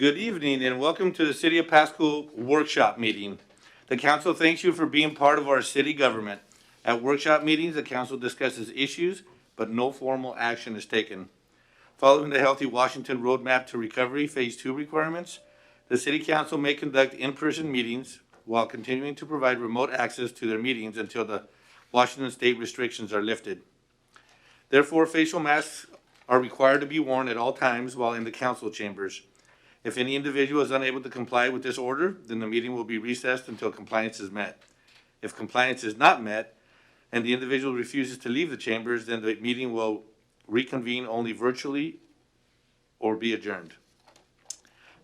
Good evening and welcome to the City of Pasco Workshop Meeting. The council thanks you for being part of our city government. At workshop meetings, the council discusses issues, but no formal action is taken. Following the Healthy Washington Roadmap to Recovery Phase 2 requirements, the City Council may conduct in-person meetings while continuing to provide remote access to their meetings until the Washington state restrictions are lifted. Therefore, facial masks are required to be worn at all times while in the council chambers. If any individual is unable to comply with this order, then the meeting will be recessed until compliance is met. If compliance is not met and the individual refuses to leave the chambers, then the meeting will reconvene only virtually or be adjourned.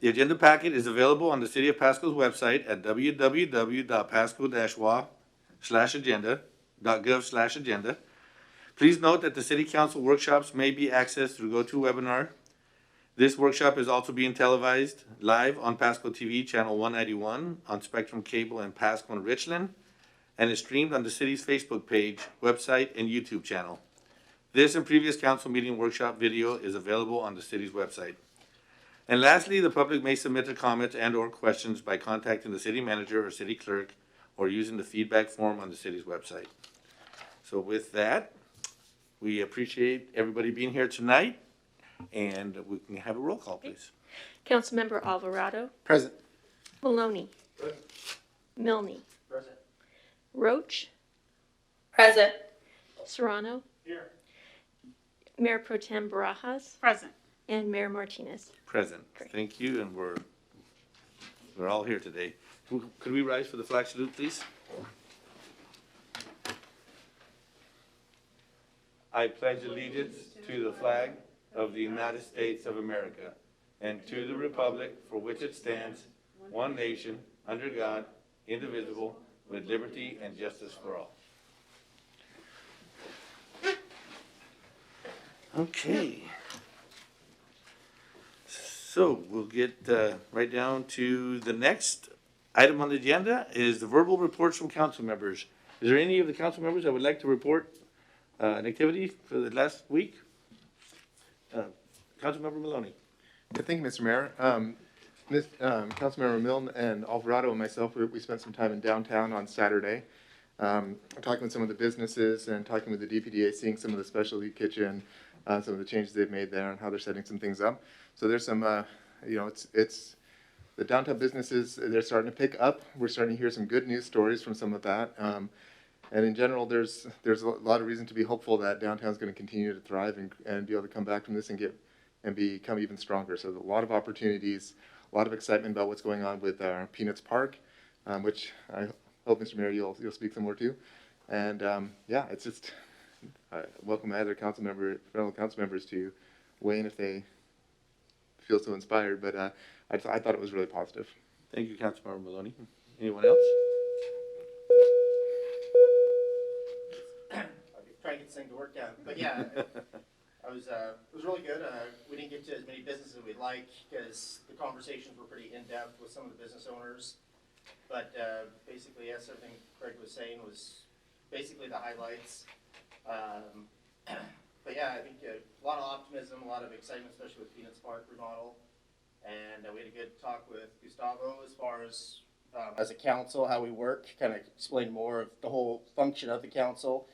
The agenda packet is available on the City of Pasco's website at www.pasco-wa/agenda.gov/agenda. Please note that the City Council workshops may be accessed through GoToWebinar. This workshop is also being televised live on Pasco TV, channel 191, on Spectrum Cable in Pasco and Richland, and is streamed on the city's Facebook page, website, and YouTube channel. This and previous council meeting workshop video is available on the city's website. And lastly, the public may submit their comments and or questions by contacting the city manager or city clerk or using the feedback form on the city's website. So with that, we appreciate everybody being here tonight. And we can have a roll call, please. Councilmember Alvarado. Present. Maloney. Present. Milne. Present. Roach. Present. Serrano. Here. Mayor Pro Tem Barajas. Present. And Mayor Martinez. Present. Great. Thank you, and we're all here today. Could we rise for the flag salute, please? I pledge allegiance to the flag of the United States of America and to the republic for which it stands, one nation, under God, indivisible, with liberty and justice for all. Okay. So we'll get right down to the next item on the agenda is the verbal reports from council members. Is there any of the council members that would like to report an activity for the last week? Councilmember Maloney. Thank you, Mr. Mayor. Councilmember Milne and Alvarado and myself, we spent some time in downtown on Saturday, talking with some of the businesses and talking with the DPDA, seeing some of the specialty kitchen, some of the changes they've made there and how they're setting some things up. So there's some, it's the downtown businesses, they're starting to pick up. We're starting to hear some good news stories from some of that. And in general, there's a lot of reason to be hopeful that downtown is going to continue to thrive and be able to come back from this and become even stronger. So there's a lot of opportunities, a lot of excitement about what's going on with our Peanuts Park, which I hope, Mr. Mayor, you'll speak some more to. And yeah, it's just welcome my other fellow council members to weigh in if they feel so inspired. But I thought it was really positive. Thank you, Councilmember Maloney. Anyone else? Trying to get this thing to work out, but yeah, it was really good. We didn't get to as many businesses as we'd like because the conversations were pretty in-depth with some of the business owners. But basically, yes, everything Craig was saying was basically the highlights. But yeah, I think a lot of optimism, a lot of excitement, especially with Peanuts Park remodel. And we had a good talk with Gustavo as far as a council, how we work, kind of explain more of the whole function of the council.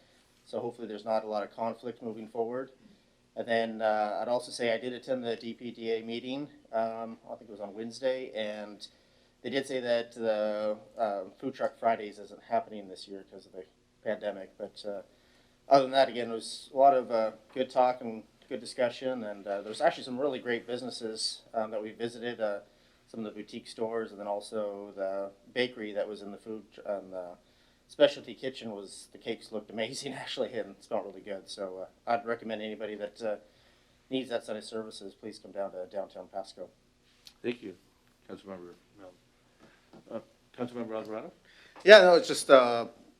So hopefully there's not a lot of conflict moving forward. And then I'd also say I did attend the DPDA meeting, I think it was on Wednesday, and they did say that the Food Truck Fridays isn't happening this year because of the pandemic. But other than that, again, it was a lot of good talk and good discussion, and there's actually some really great businesses that we visited, some of the boutique stores, and then also the bakery that was in the food and the specialty kitchen. The cakes looked amazing actually, and it smelled really good. So I'd recommend anybody that needs that sort of services, please come down to downtown Pasco. Thank you, Councilmember Milne. Councilmember Alvarado. Yeah, no, it's just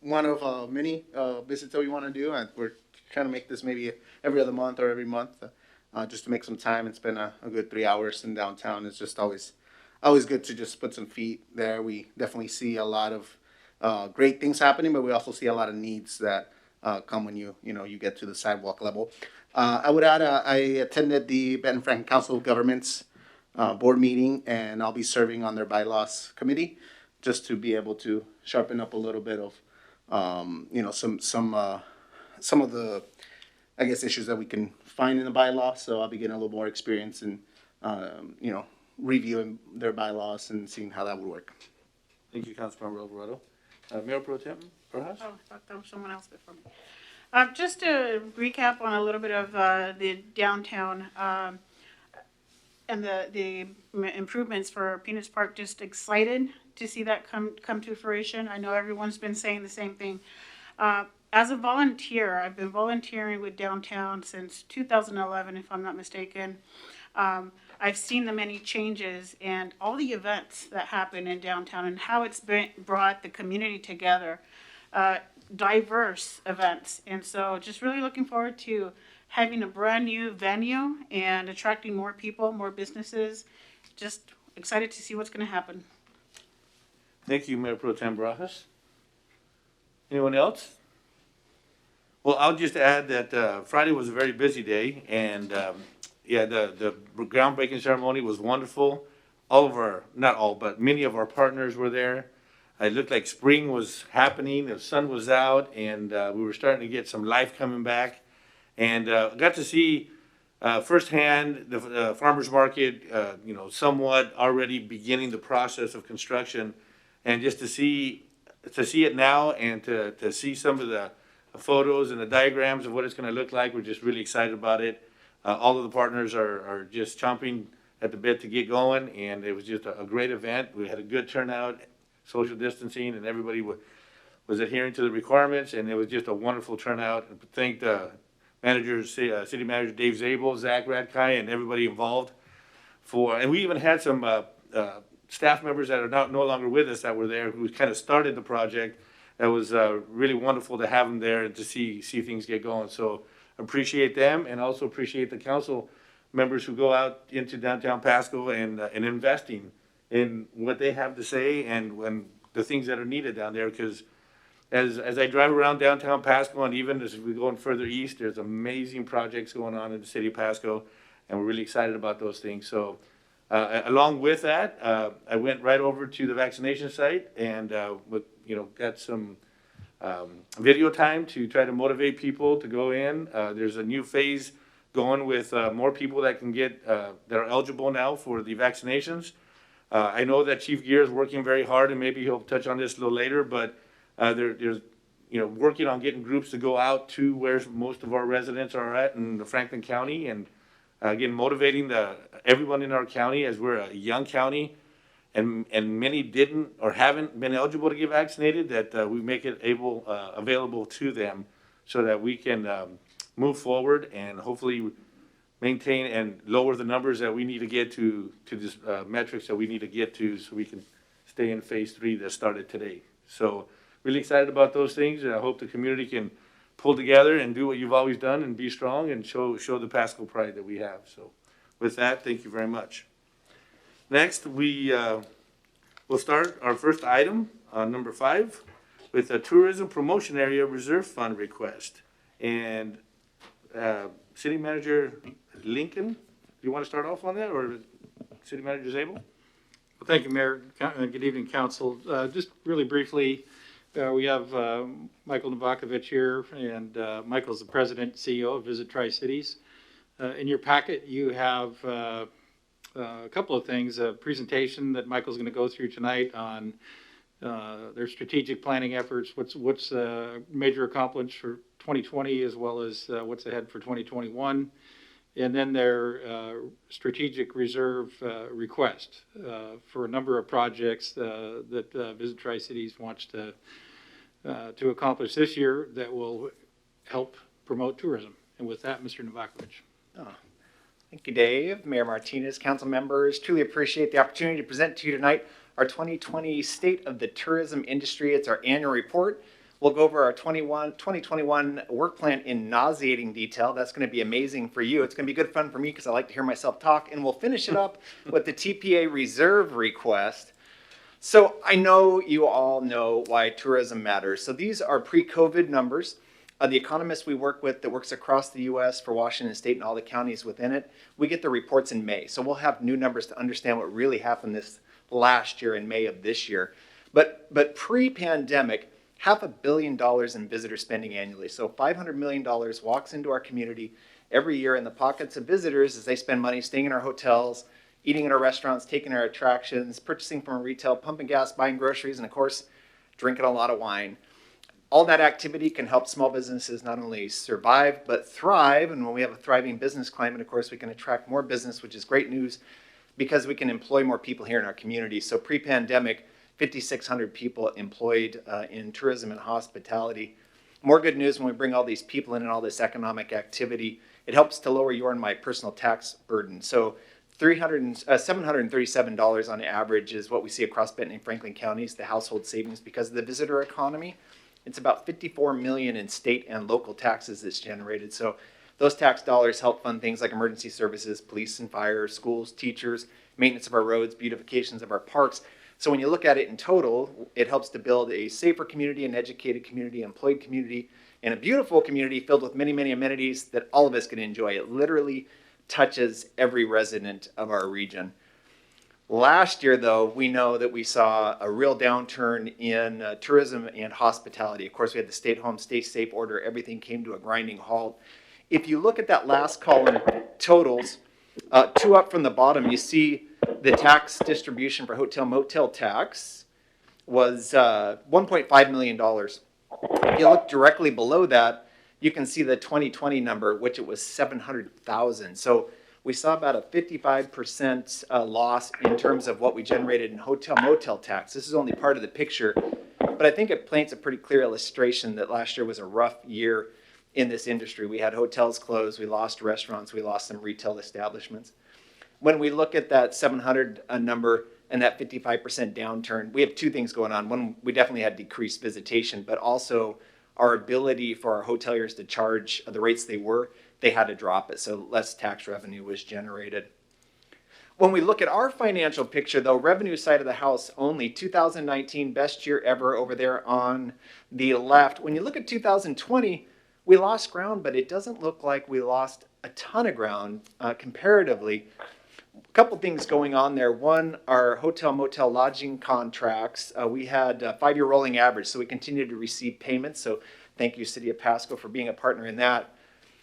one of many visits that we want to do, and we're trying to make this maybe every other month or every month, just to make some time and spend a good 3 hours in downtown. It's just always good to just put some feet there. We definitely see a lot of great things happening, but we also see a lot of needs that come when you get to the sidewalk level. I would add, I attended the Benton Franklin Council of Governments board meeting, and I'll be serving on their bylaws committee, just to be able to sharpen up a little bit of, some of the, I guess, issues that we can find in the bylaws. So I'll be getting a little more experience in, reviewing their bylaws and seeing how that would work. Thank you, Councilmember Alvarado. Mayor Pro Tem Rojas? Oh, I thought there was someone else before me. Just to recap on a little bit of the downtown and the improvements for Peanuts Park, just excited to see that come to fruition. I know everyone's been saying the same thing. As a volunteer, I've been volunteering with downtown since 2011, if I'm not mistaken. I've seen the many changes and all the events that happen in downtown and how it's brought the community together, diverse events. And so just really looking forward to having a brand new venue and attracting more people, more businesses. Just excited to see what's going to happen. Thank you, Mayor Pro Tem Barajas. Anyone else? Well, I'll just add that Friday was a very busy day, and the groundbreaking ceremony was wonderful. All of our, not all, but many of our partners were there. It looked like spring was happening, the sun was out, and we were starting to get some life coming back. And got to see firsthand the farmer's market, somewhat already beginning the process of construction. And just to see it now and to see some of the photos and the diagrams of what it's going to look like, we're just really excited about it. All of the partners are just chomping at the bit to get going, and it was just a great event. We had a good turnout, social distancing, and everybody was adhering to the requirements, and it was just a wonderful turnout. I thank the city manager Dave Zabel, Zach Radkai, and everybody involved and we even had some staff members that are no longer with us that were there who kind of started the project. That was really wonderful to have them there and to see things get going. So appreciate them, and also appreciate the council members who go out into downtown Pasco and investing in what they have to say and when the things that are needed down there. Because as I drive around downtown Pasco, and even as we go further east, there's amazing projects going on in the city of Pasco, and we're really excited about those things. So along with that, I went right over to the vaccination site and got some video time to try to motivate people to go in. There's a new phase going with more people that can get that are eligible now for the vaccinations. I know that Chief Gear is working very hard, and maybe he'll touch on this a little later, but there's working on getting groups to go out to where most of our residents are at in the Franklin County, and again motivating everyone in our county, as we're a young county, and many didn't or haven't been eligible to get vaccinated, that we make it available to them so that we can move forward and hopefully maintain and lower the numbers that we need to get to this metrics that we need to get to, so we can stay in phase 3 that started today. So really excited about those things, and I hope the community can pull together and do what you've always done and be strong and show the Pasco pride that we have. So with that, thank you very much. Next, we'll start our first item, number 5, with a Tourism Promotion Area Reserve Fund request. And City Manager Lincoln, do you want to start off on that, or City Manager Zabel? Well, thank you, Mayor. Good evening, Council. Just really briefly, we have Michael Novakovic here, and Michael's the President and CEO of Visit Tri-Cities. In your packet, you have a couple of things, a presentation that Michael's going to go through tonight on their strategic planning efforts, what's major accomplishments for 2020, as well as what's ahead for 2021, and then their strategic reserve request for a number of projects that Visit Tri-Cities wants to accomplish this year that will help promote tourism. And with that, Mr. Novakovic. Thank you, Dave, Mayor Martinez, council members. Truly appreciate the opportunity to present to you tonight our 2020 State of the Tourism Industry. It's our annual report. We'll go over our 2021 work plan in nauseating detail. That's going to be amazing for you. It's going to be good fun for me because I like to hear myself talk. And we'll finish it up with the Tpa Reserve Request. So I know you all know why tourism matters. So these are pre-COVID numbers. The economist we work with that works across the U.S. for Washington State and all the counties within it, we get the reports in May. So we'll have new numbers to understand what really happened this last year in May of this year. But pre-pandemic, $500 million in visitor spending annually. So $500 million walks into our community every year in the pockets of visitors as they spend money staying in our hotels, eating in our restaurants, taking our attractions, purchasing from retail, pumping gas, buying groceries, and of course, drinking a lot of wine. All that activity can help small businesses not only survive, but thrive. And when we have a thriving business climate, of course, we can attract more business, which is great news because we can employ more people here in our community. So pre-pandemic, 5,600 people employed in tourism and hospitality. More good news when we bring all these people in and all this economic activity. It helps to lower your and my personal tax burden. So $737 on average is what we see across Benton and Franklin counties, the household savings because of the visitor economy. It's about $54 million in state and local taxes that's generated. So those tax dollars help fund things like emergency services, police and fire, schools, teachers, maintenance of our roads, beautifications of our parks. So when you look at it in total, it helps to build a safer community, an educated community, employed community, and a beautiful community filled with many, many amenities that all of us can enjoy. It literally touches every resident of our region. Last year, though, we know that we saw a real downturn in tourism and hospitality. Of course, we had the stay at home, stay safe order. Everything came to a grinding halt. If you look at that last column, totals, two up from the bottom, you see the tax distribution for hotel motel tax was $1.5 million. If you look directly below that, you can see the 2020 number, which it was 700,000. So we saw about a 55% loss in terms of what we generated in hotel motel tax. This is only part of the picture, but I think it paints a pretty clear illustration that last year was a rough year in this industry. We had hotels closed, we lost restaurants, we lost some retail establishments. When we look at that 700 number and that 55% downturn, we have two things going on. One, we definitely had decreased visitation, but also our ability for our hoteliers to charge the rates they had to drop it, so less tax revenue was generated. When we look at our financial picture, though, revenue side of the house only, 2019, best year ever over there on the left. When you look at 2020, we lost ground, but it doesn't look like we lost a ton of ground comparatively. A couple things going on there. One, our hotel motel lodging contracts, we had a 5-year rolling average, so we continued to receive payments. So thank you, City of Pasco, for being a partner in that.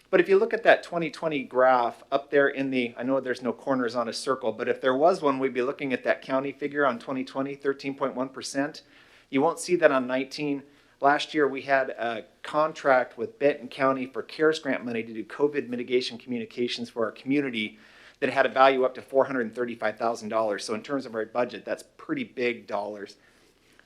But if you look at that 2020 graph up there in the, I know there's no corners on a circle, but if there was one, we'd be looking at that county figure on 2020, 13.1%. You won't see that on 19. Last year, we had a contract with Benton County for CARES grant money to do COVID mitigation communications for our community that had a value up to $435,000. So in terms of our budget, that's pretty big dollars.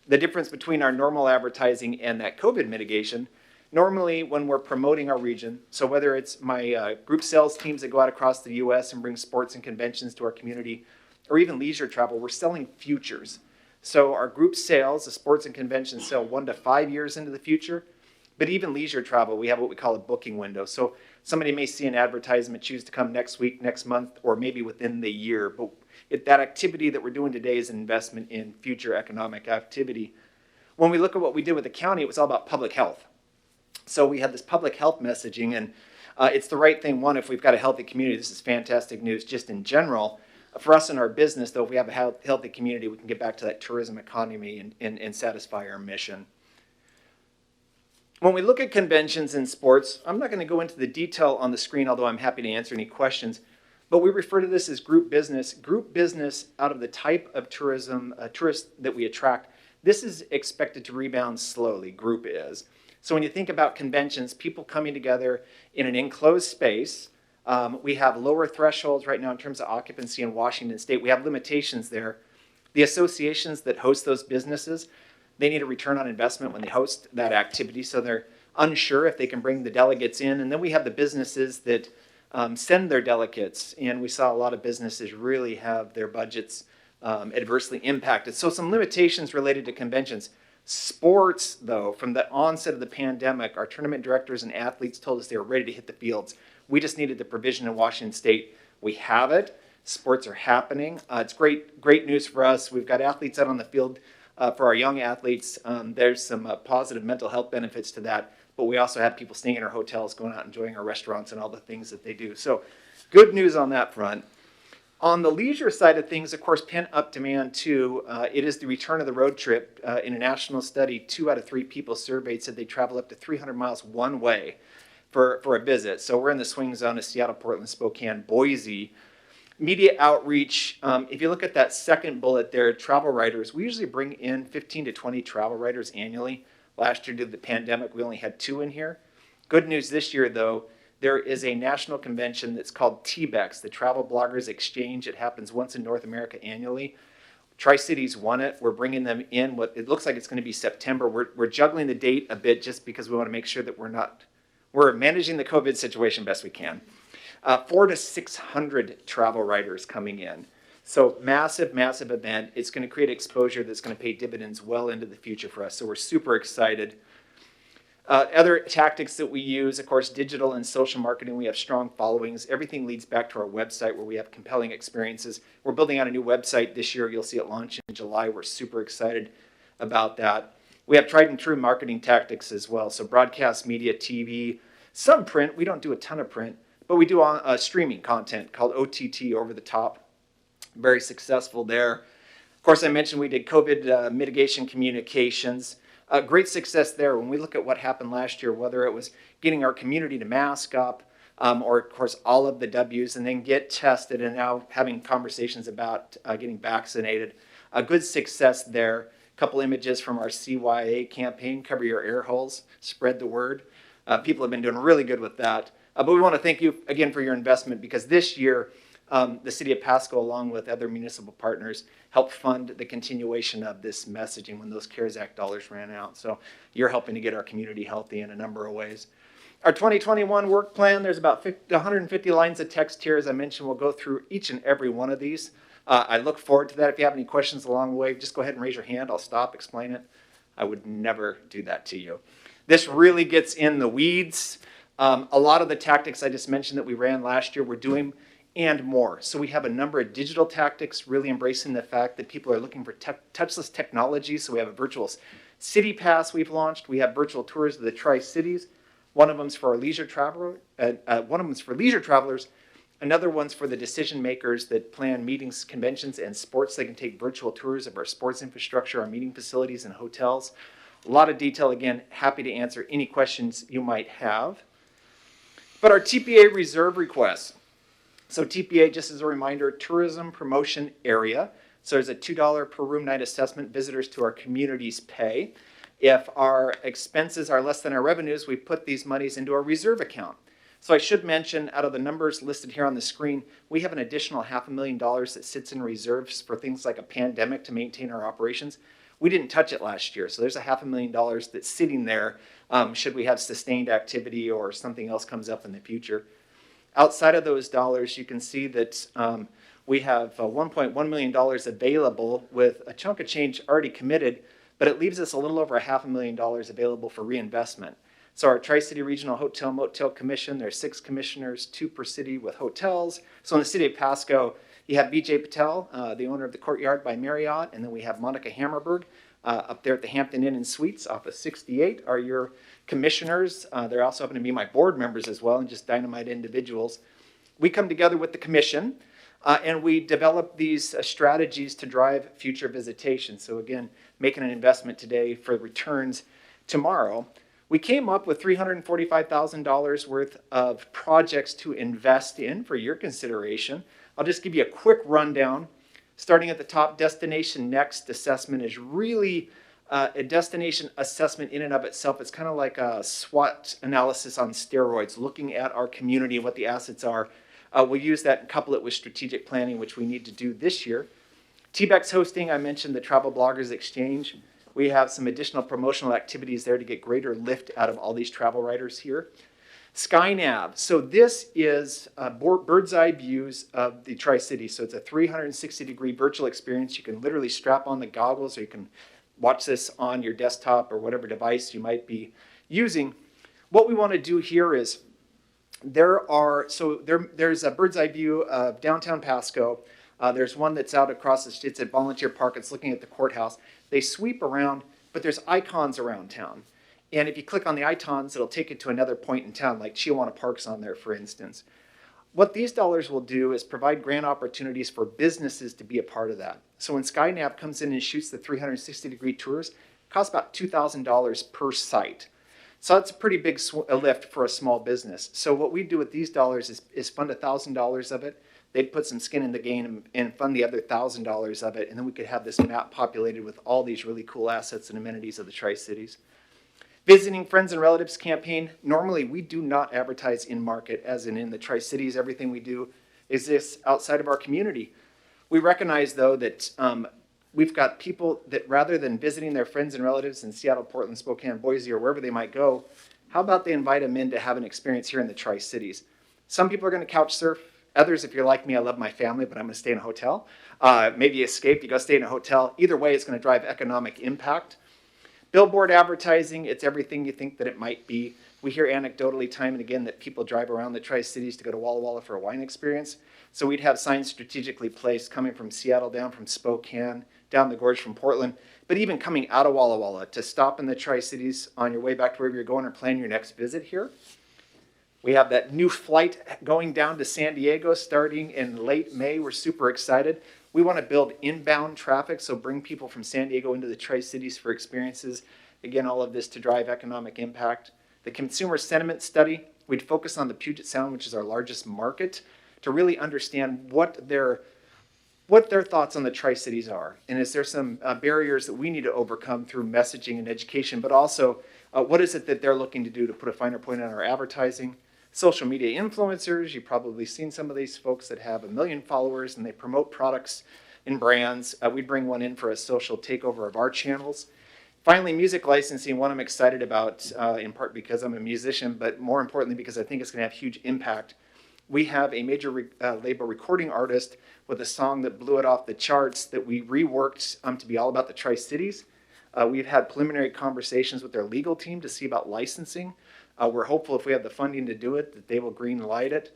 The difference between our normal advertising and that COVID mitigation, normally when we're promoting our region, so whether it's my group sales teams that go out across the U.S. and bring sports and conventions to our community, or even leisure travel, we're selling futures. So our group sales, the sports and conventions sell 1 to 5 years into the future, but even leisure travel, we have what we call a booking window. So somebody may see an advertisement, choose to come next week, next month, or maybe within the year. But that activity that we're doing today is an investment in future economic activity. When we look at what we did with the county, it was all about public health. So we had this public health messaging, and it's the right thing. One, if we've got a healthy community, this is fantastic news just in general. For us in our business, though, if we have a healthy community, we can get back to that tourism economy and satisfy our mission. When we look at conventions and sports, I'm not going to go into the detail on the screen, although I'm happy to answer any questions, but we refer to this as group business. Group business out of the type of tourism, tourists that we attract, this is expected to rebound slowly, group is. So when you think about conventions, people coming together in an enclosed space, we have lower thresholds right now in terms of occupancy in Washington State. We have limitations there. The associations that host those businesses, they need a return on investment when they host that activity, so they're unsure if they can bring the delegates in. And then we have the businesses that send their delegates, and we saw a lot of businesses really have their budgets adversely impacted. So some limitations related to conventions. Sports, though, from the onset of the pandemic, our tournament directors and athletes told us they were ready to hit the fields. We just needed the provision in Washington State. We have it. Sports are happening. It's great news for us. We've got athletes out on the field. For our young athletes, there's some positive mental health benefits to that. but we also have people staying in our hotels, going out enjoying our restaurants and all the things that they do. So good news on that front. On the leisure side of things, of course, pent-up demand too. It is the return of the road trip. In a national study, 2 out of 3 people surveyed said they travel up to 300 miles one way for a visit. So we're in the swing zone of Seattle, Portland, Spokane, Boise. Media outreach, if you look at that second bullet there, travel writers, we usually bring in 15 to 20 travel writers annually. Last year, due to the pandemic, we only had 2 in here. Good news this year, though, there is a national convention that's called TBEX, the Travel Bloggers Exchange. It happens once in North America annually. Tri-Cities won it. We're bringing them in. What it looks like it's going to be September. We're juggling the date a bit just because we want to make sure that we're managing the COVID situation best we can. 400 to 600 travel writers coming in. So massive, massive event. It's going to create exposure that's going to pay dividends well into the future for us. So we're super excited. Other tactics that we use, of course, digital and social marketing. We have strong followings. Everything leads back to our website where we have compelling experiences. We're building out a new website this year. You'll see it launch in July. We're super excited about that. We have tried and true marketing tactics as well. So broadcast media, TV, some print. We don't do a ton of print, but we do streaming content called OTT, over the top. Very successful there. Of course, I mentioned we did COVID mitigation communications. Great success there. When we look at what happened last year, whether it was getting our community to mask up, or of course all of the W's, and then get tested, and now having conversations about getting vaccinated. A good success there. A couple images from our CYA campaign, Cover Your Air Holes, spread the word. People have been doing really good with that. But we want to thank you again for your investment, because this year, the city of Pasco, along with other municipal partners, helped fund the continuation of this messaging when those CARES Act dollars ran out. So you're helping to get our community healthy in a number of ways. Our 2021 work plan, there's about 150 lines of text here. As I mentioned, we'll go through each and every one of these. I look forward to that. If you have any questions along the way, just go ahead and raise your hand. I'll stop, explain it. I would never do that to you. This really gets in the weeds. A lot of the tactics I just mentioned that we ran last year, we're doing and more. So we have a number of digital tactics, really embracing the fact that people are looking for touchless technology. So we have a virtual city pass we've launched. We have virtual tours of the Tri-Cities. One of them's for our leisure travelers. Another one's for the decision makers that plan meetings, conventions, and sports. They can take virtual tours of our sports infrastructure, our meeting facilities, and hotels. A lot of detail. Again, happy to answer any questions you might have. But our Tpa Reserve Request. So TPA, just as a reminder, tourism promotion area. So there's a $2 per room night assessment visitors to our communities pay. If our expenses are less than our revenues, we put these monies into our reserve account. So I should mention, out of the numbers listed here on the screen, we have an additional $500,000 that sits in reserves for things like a pandemic to maintain our operations. We didn't touch it last year, so there's a $500,000 that's sitting there should we have sustained activity or something else comes up in the future. Outside of those dollars, you can see that we have $1.1 million available with a chunk of change already committed, but it leaves us a little over $500,000 available for reinvestment. So our Tri-City Regional Hotel Motel Commission, there's 6 commissioners, 2 per city with hotels. So in the city of Pasco, you have BJ Patel, the owner of the Courtyard by Marriott, and then we have Monica Hammerberg up there at the Hampton Inn and Suites off of 68 are your commissioners. They're also happen to be my board members as well, and just dynamite individuals. We come together with the commission and we develop these strategies to drive future visitation. So again, making an investment today for returns tomorrow. We came up with $345,000 worth of projects to invest in for your consideration. I'll just give you a quick rundown. Starting at the top, Destination Next assessment is really a destination assessment in and of itself. It's kind of like a SWOT analysis on steroids, looking at our community, what the assets are. We'll use that and couple it with strategic planning, which we need to do this year. TBEX hosting, I mentioned the Travel Bloggers Exchange. We have some additional promotional activities there to get greater lift out of all these travel writers here. SkyNav. So this is bird's eye views of the Tri-Cities. So it's a 360-degree virtual experience. You can literally strap on the goggles, or you can watch this on your desktop or whatever device you might be using. What we want to do here is there's a bird's eye view of downtown Pasco. There's one that's out across the street. It's at Volunteer Park. It's looking at the courthouse. They sweep around, but there's icons around town. And if you click on the icons, it'll take you to another point in town, like Chiawana Park's on there, for instance. What these dollars will do is provide grant opportunities for businesses to be a part of that. So when SkyNav comes in and shoots the 360-degree tours, it costs about $2,000 per site. So that's a pretty big lift for a small business. So what we do with these dollars is fund $1,000 of it. They'd put some skin in the game and fund the other $1,000 of it, and then we could have this map populated with all these really cool assets and amenities of the Tri-Cities. Visiting Friends and Relatives campaign. Normally, we do not advertise in market, as in the Tri-Cities. Everything we do exists outside of our community. We recognize, though, that we've got people that rather than visiting their friends and relatives in Seattle, Portland, Spokane, Boise, or wherever they might go, how about they invite them in to have an experience here in the Tri-Cities? Some people are going to couch surf. Others, if you're like me, I love my family, but I'm going to stay in a hotel. Maybe you escape, you go stay in a hotel. Either way, it's going to drive economic impact. Billboard advertising, it's everything you think that it might be. We hear anecdotally time and again that people drive around the Tri-Cities to go to Walla Walla for a wine experience. So we'd have signs strategically placed coming from Seattle, down from Spokane, down the gorge from Portland, but even coming out of Walla Walla to stop in the Tri-Cities on your way back to wherever you're going or plan your next visit here. We have that new flight going down to San Diego starting in late May. We're super excited. We want to build inbound traffic, so bring people from San Diego into the Tri-Cities for experiences. Again, all of this to drive economic impact. The consumer sentiment study, we'd focus on the Puget Sound, which is our largest market, to really understand what their thoughts on the Tri-Cities are. And is there some barriers that we need to overcome through messaging and education, but also what is it that they're looking to do to put a finer point on our advertising? Social media influencers, you've probably seen some of these folks that have 1 million followers and they promote products and brands. We bring one in for a social takeover of our channels. Finally, music licensing, one I'm excited about, in part because I'm a musician, but more importantly because I think it's going to have huge impact. We have a major label recording artist with a song that blew it off the charts that we reworked to be all about the Tri-Cities. We've had preliminary conversations with their legal team to see about licensing. We're hopeful if we have the funding to do it, that they will green light it.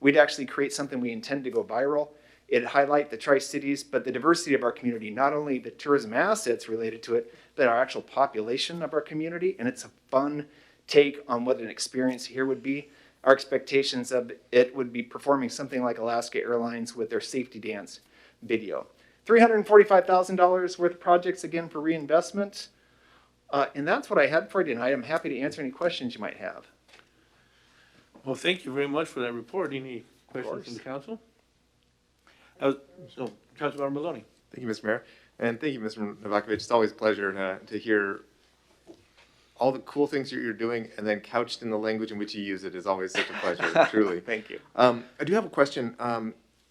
We'd actually create something we intend to go viral. It'd highlight the Tri-Cities, but the diversity of our community, not only the tourism assets related to it, but our actual population of our community. And it's a fun take on what an experience here would be. Our expectations of it would be performing something like Alaska Airlines with their safety dance video. $345,000 worth of projects, again, for reinvestment. And that's what I had for you tonight. I'm happy to answer any questions you might have. Well, thank you very much for that report. Any questions from the council? So, Councilmember Maloney. Thank you, Mr. Mayor. And thank you, Mr. Novakovic. It's always a pleasure to hear all the cool things you're doing, and then couched in the language in which you use it is always such a pleasure, truly. Thank you. I do have a question.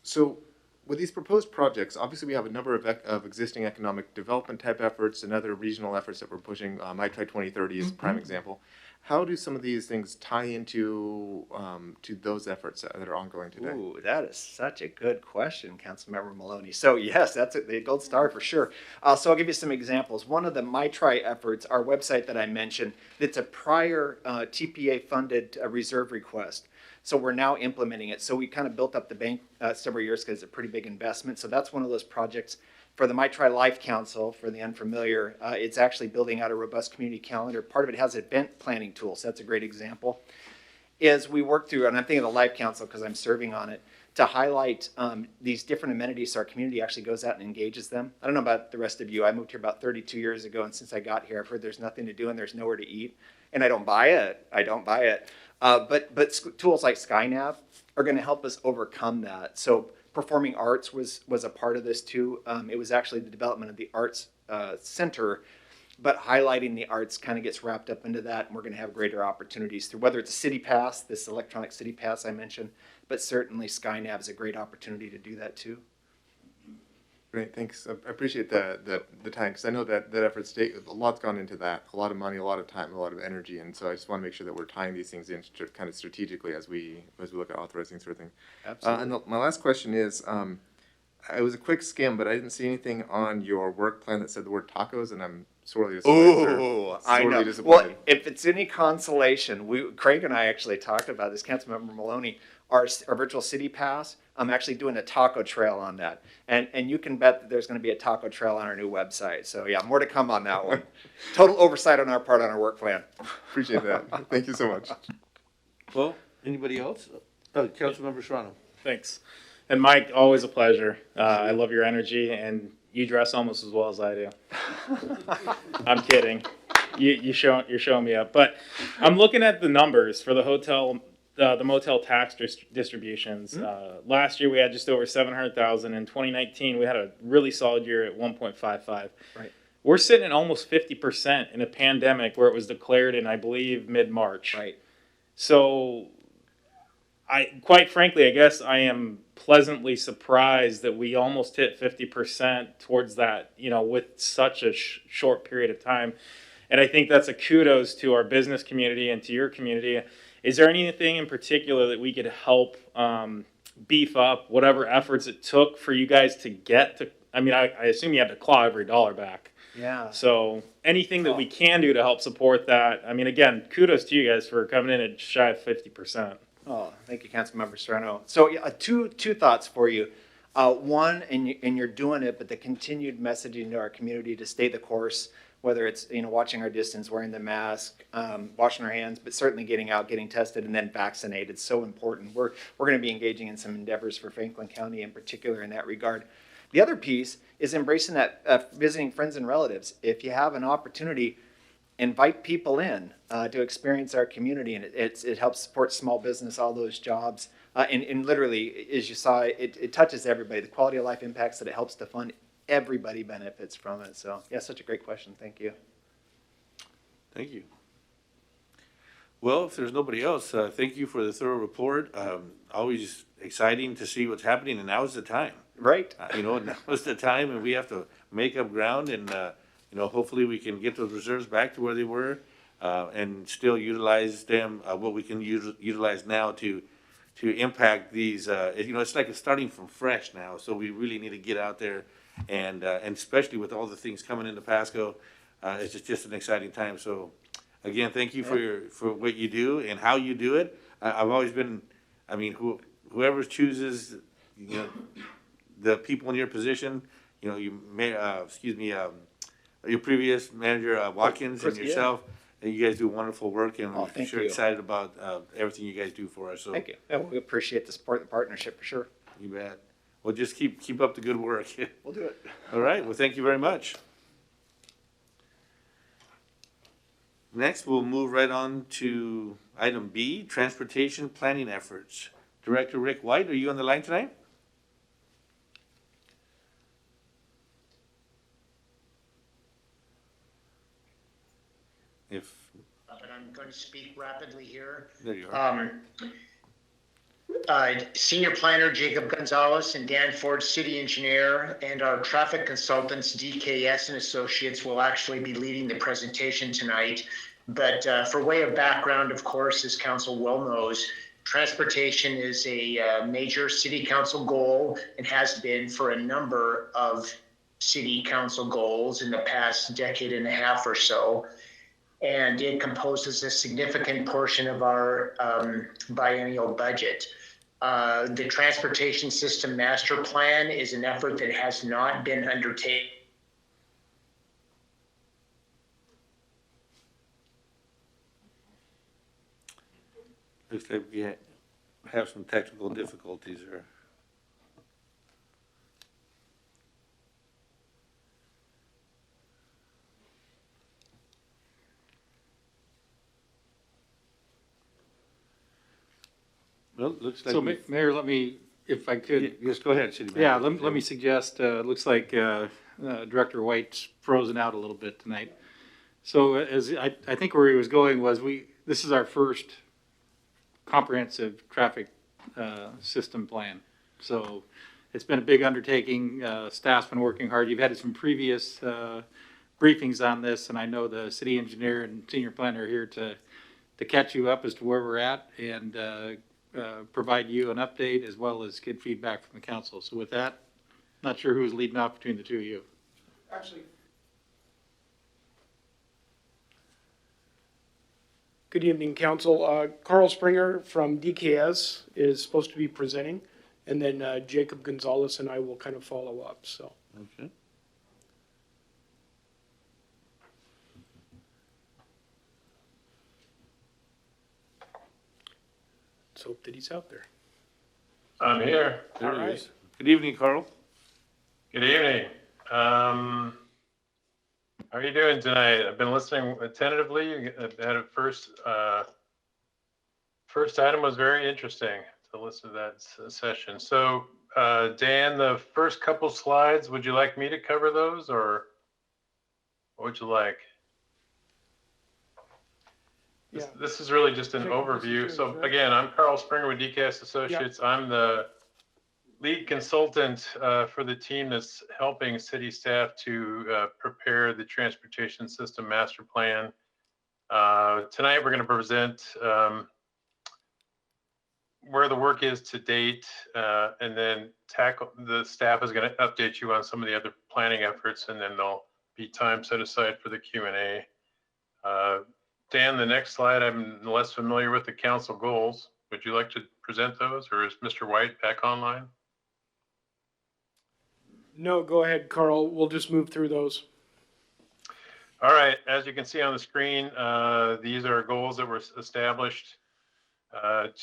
So with these proposed projects, obviously we have a number of existing economic development type efforts and other regional efforts that we're pushing. MyTri 2030 is a prime example. How do some of these things tie into to those efforts that are ongoing today? Ooh, that is such a good question, Councilmember Maloney. So yes, that's the gold star for sure. So I'll give you some examples. One of the MyTri efforts, our website that I mentioned, it's a prior TPA funded reserve request. So we're now implementing it. So we kind of built up the bank several years because it's a pretty big investment. So that's one of those projects. For the MyTri Life Council, for the unfamiliar, it's actually building out a robust community calendar. Part of it has event planning tools. That's a great example. As we work through, and I'm thinking of the Life Council because I'm serving on it, to highlight these different amenities so our community actually goes out and engages them. I don't know about the rest of you. I moved here about 32 years ago, and since I got here, I've heard there's nothing to do and there's nowhere to eat. And I don't buy it. But tools like SkyNav are going to help us overcome that. So performing arts was a part of this too. It was actually the development of the arts center, but highlighting the arts kind of gets wrapped up into that, and we're going to have greater opportunities through whether it's a city pass, this electronic city pass I mentioned, but certainly SkyNav is a great opportunity to do that too. Great, thanks. I appreciate the time, because I know that effort's a lot's gone into that, a lot of money, a lot of time, a lot of energy, and so I just want to make sure that we're tying these things in kind of strategically as we look at authorizing sort of thing. Absolutely. My last question is, it was a quick skim, but I didn't see anything on your work plan that said the word tacos, and I'm sorely disappointed. Ooh, I know. Disappointed. Well, if it's any consolation, Craig and I actually talked about this, Councilmember Maloney, our virtual city pass, I'm actually doing a taco trail on that. And you can bet that there's going to be a taco trail on our new website. So yeah, more to come on that one. Total oversight on our part on our work plan. Appreciate that. Thank you so much. Well, anybody else? Councilmember Serrano. Thanks. And Mike, always a pleasure. I love your energy, and you dress almost as well as I do. I'm kidding. You're showing me up. But I'm looking at the numbers for the motel tax distributions. Last year we had just over 700,000. In 2019 we had a really solid year at 1.55. Right. We're sitting at almost 50% in a pandemic where it was declared in, I believe, mid-March. Right. So quite frankly, I guess I am pleasantly surprised that we almost hit 50% towards that, with such a short period of time. And I think that's a kudos to our business community and to your community. Is there anything in particular that we could help beef up whatever efforts it took for you guys to get to? I mean, I assume you had to claw every dollar back. Yeah. So anything that we can do to help support that. I mean, again, kudos to you guys for coming in at shy of 50%. Oh, thank you, Councilmember Serrano. So yeah, two thoughts for you. One, and you're doing it, but the continued messaging to our community to stay the course, whether it's watching our distance, wearing the mask, washing our hands, but certainly getting out, getting tested, and then vaccinated. So important. We're going to be engaging in some endeavors for Franklin County in particular in that regard. The other piece is embracing that visiting friends and relatives. If you have an opportunity, invite people in to experience our community, and it helps support small business, all those jobs, and literally, as you saw, it touches everybody. The quality of life impacts that it helps to fund, everybody benefits from it. So yeah, such a great question. Thank you. Thank you. Well, if there's nobody else, thank you for the thorough report. Always exciting to see what's happening, and now's the time. Right. Now's the time, and we have to make up ground, and hopefully we can get those reserves back to where they were, and still utilize them, what we can utilize now to impact these. It's like it's starting from fresh now, so we really need to get out there, and especially with all the things coming into Pasco, it's just an exciting time. So, again, thank you for what you do and how you do it. I've always been, whoever chooses, the people in your position, you may, your previous manager, Watkins, and yourself, and you guys do wonderful work, and we're sure excited about everything you guys do for us. So thank you. Yeah, we appreciate the support and the partnership for sure. You bet. Well, just keep up the good work. We'll do it. All right. Well, thank you very much. Next, we'll move right on to item B, transportation planning efforts. Director Rick White, are you on the line tonight? But I'm going to speak rapidly here. There you are. Senior planner Jacob Gonzalez and Dan Ford, city engineer, and our traffic consultants, DKS and Associates, will actually be leading the presentation tonight. But for way of background, of course, as council well knows, transportation is a major city council goal and has been for a number of city council goals in the past decade and a half or so. And it composes a significant portion of our biennial budget. The Transportation System Master Plan is an effort that has not been undertaken. Looks like we have some technical difficulties here. Well, looks like. So Mayor, let me, if I could. Yes, go ahead, City Manager. Yeah, let me suggest, it looks like Director White's frozen out a little bit tonight. So as I think where he was going was this is our first comprehensive traffic system plan. So it's been a big undertaking. Staff's been working hard. You've had some previous briefings on this, and I know the city engineer and senior planner are here to catch you up as to where we're at and provide you an update as well as get feedback from the council. So with that, not sure who's leading off between the two of you. Actually, good evening, council. Carl Springer from DKS is supposed to be presenting, And then Jacob Gonzalez and I will kind of follow up, so. Okay. Let's hope that he's out there. I'm here. There All he right. is. Good evening, Carl. Good evening. How are you doing tonight? I've been listening attentively. You had a first item was very interesting to listen to that session. So, Dan, the first couple slides, would you like me to cover those, or what would you like? Yeah. This is really just an Take this overview. as So yours, right? again, I'm Carl Springer with DKS Associates. I'm the lead consultant for the team that's helping city staff to prepare the transportation system master plan. Tonight, we're going to present where the work is to date, and then the staff is going to update you on some of the other planning efforts, and then there'll be time set aside for the Q&A. Dan, the next slide, I'm less familiar with the council goals. Would you like to present those, or is Mr. White back online? No, go ahead, Carl. We'll just move through those. All right, as you can see on the screen, these are goals that were established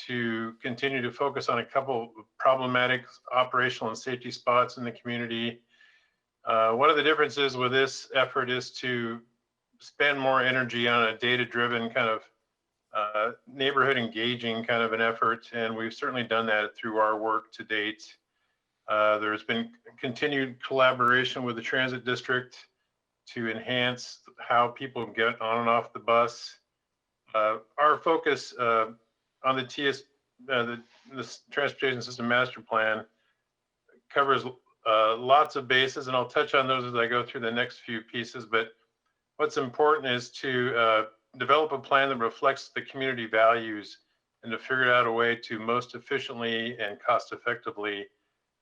to continue to focus on a couple problematic operational and safety spots in the community. One of the differences with this effort is to spend more energy on a data-driven kind of neighborhood engaging kind of an effort, and we've certainly done that through our work to date. There's been continued collaboration with the transit district to enhance how people get on and off the bus. Our focus on the Transportation System Master Plan covers lots of bases, and I'll touch on those as I go through the next few pieces. But what's important is to develop a plan that reflects the community values and to figure out a way to most efficiently and cost effectively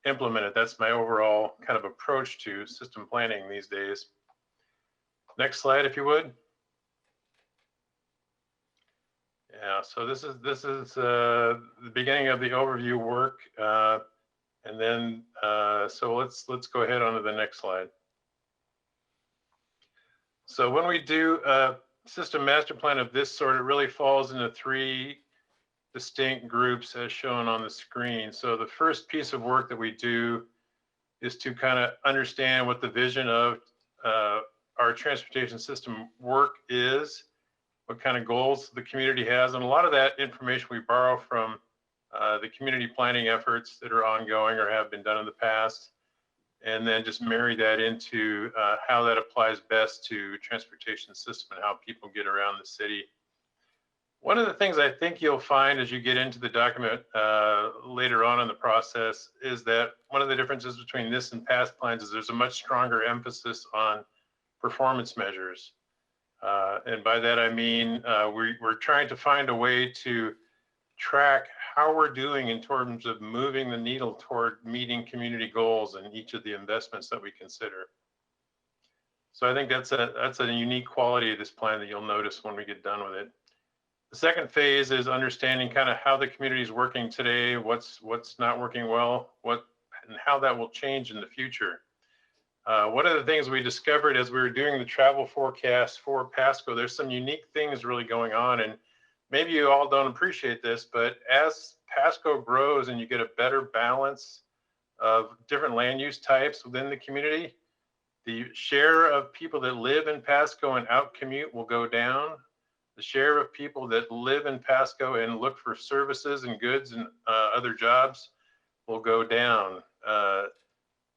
implement it. That's my overall kind of approach to system planning these days. Next slide, if you would. Yeah, so this is the beginning of the overview work, and then so let's go ahead on to the next slide. So when we do a system master plan of this sort, it really falls into three distinct groups as shown on the screen. So the first piece of work that we do is to kind of understand what the vision of our transportation system work is, what kind of goals the community has. And a lot of that information we borrow from the community planning efforts that are ongoing or have been done in the past, and then just marry that into how that applies best to transportation system and how people get around the city. One of the things I think you'll find as you get into the document later on in the process is that one of the differences between this and past plans is there's a much stronger emphasis on performance measures. And by that, I mean, we're trying to find a way to track how we're doing in terms of moving the needle toward meeting community goals in each of the investments that we consider. So I think that's a unique quality of this plan that you'll notice when we get done with it. The second phase is understanding kind of how the community is working today, what's not working well, and how that will change in the future. One of the things we discovered as we were doing the travel forecast for Pasco, there's some unique things really going on, and maybe you all don't appreciate this, but as Pasco grows and you get a better balance of different land use types within the community, the share of people that live in Pasco and out commute will go down. The share of people that live in Pasco and look for services and goods and other jobs will go down.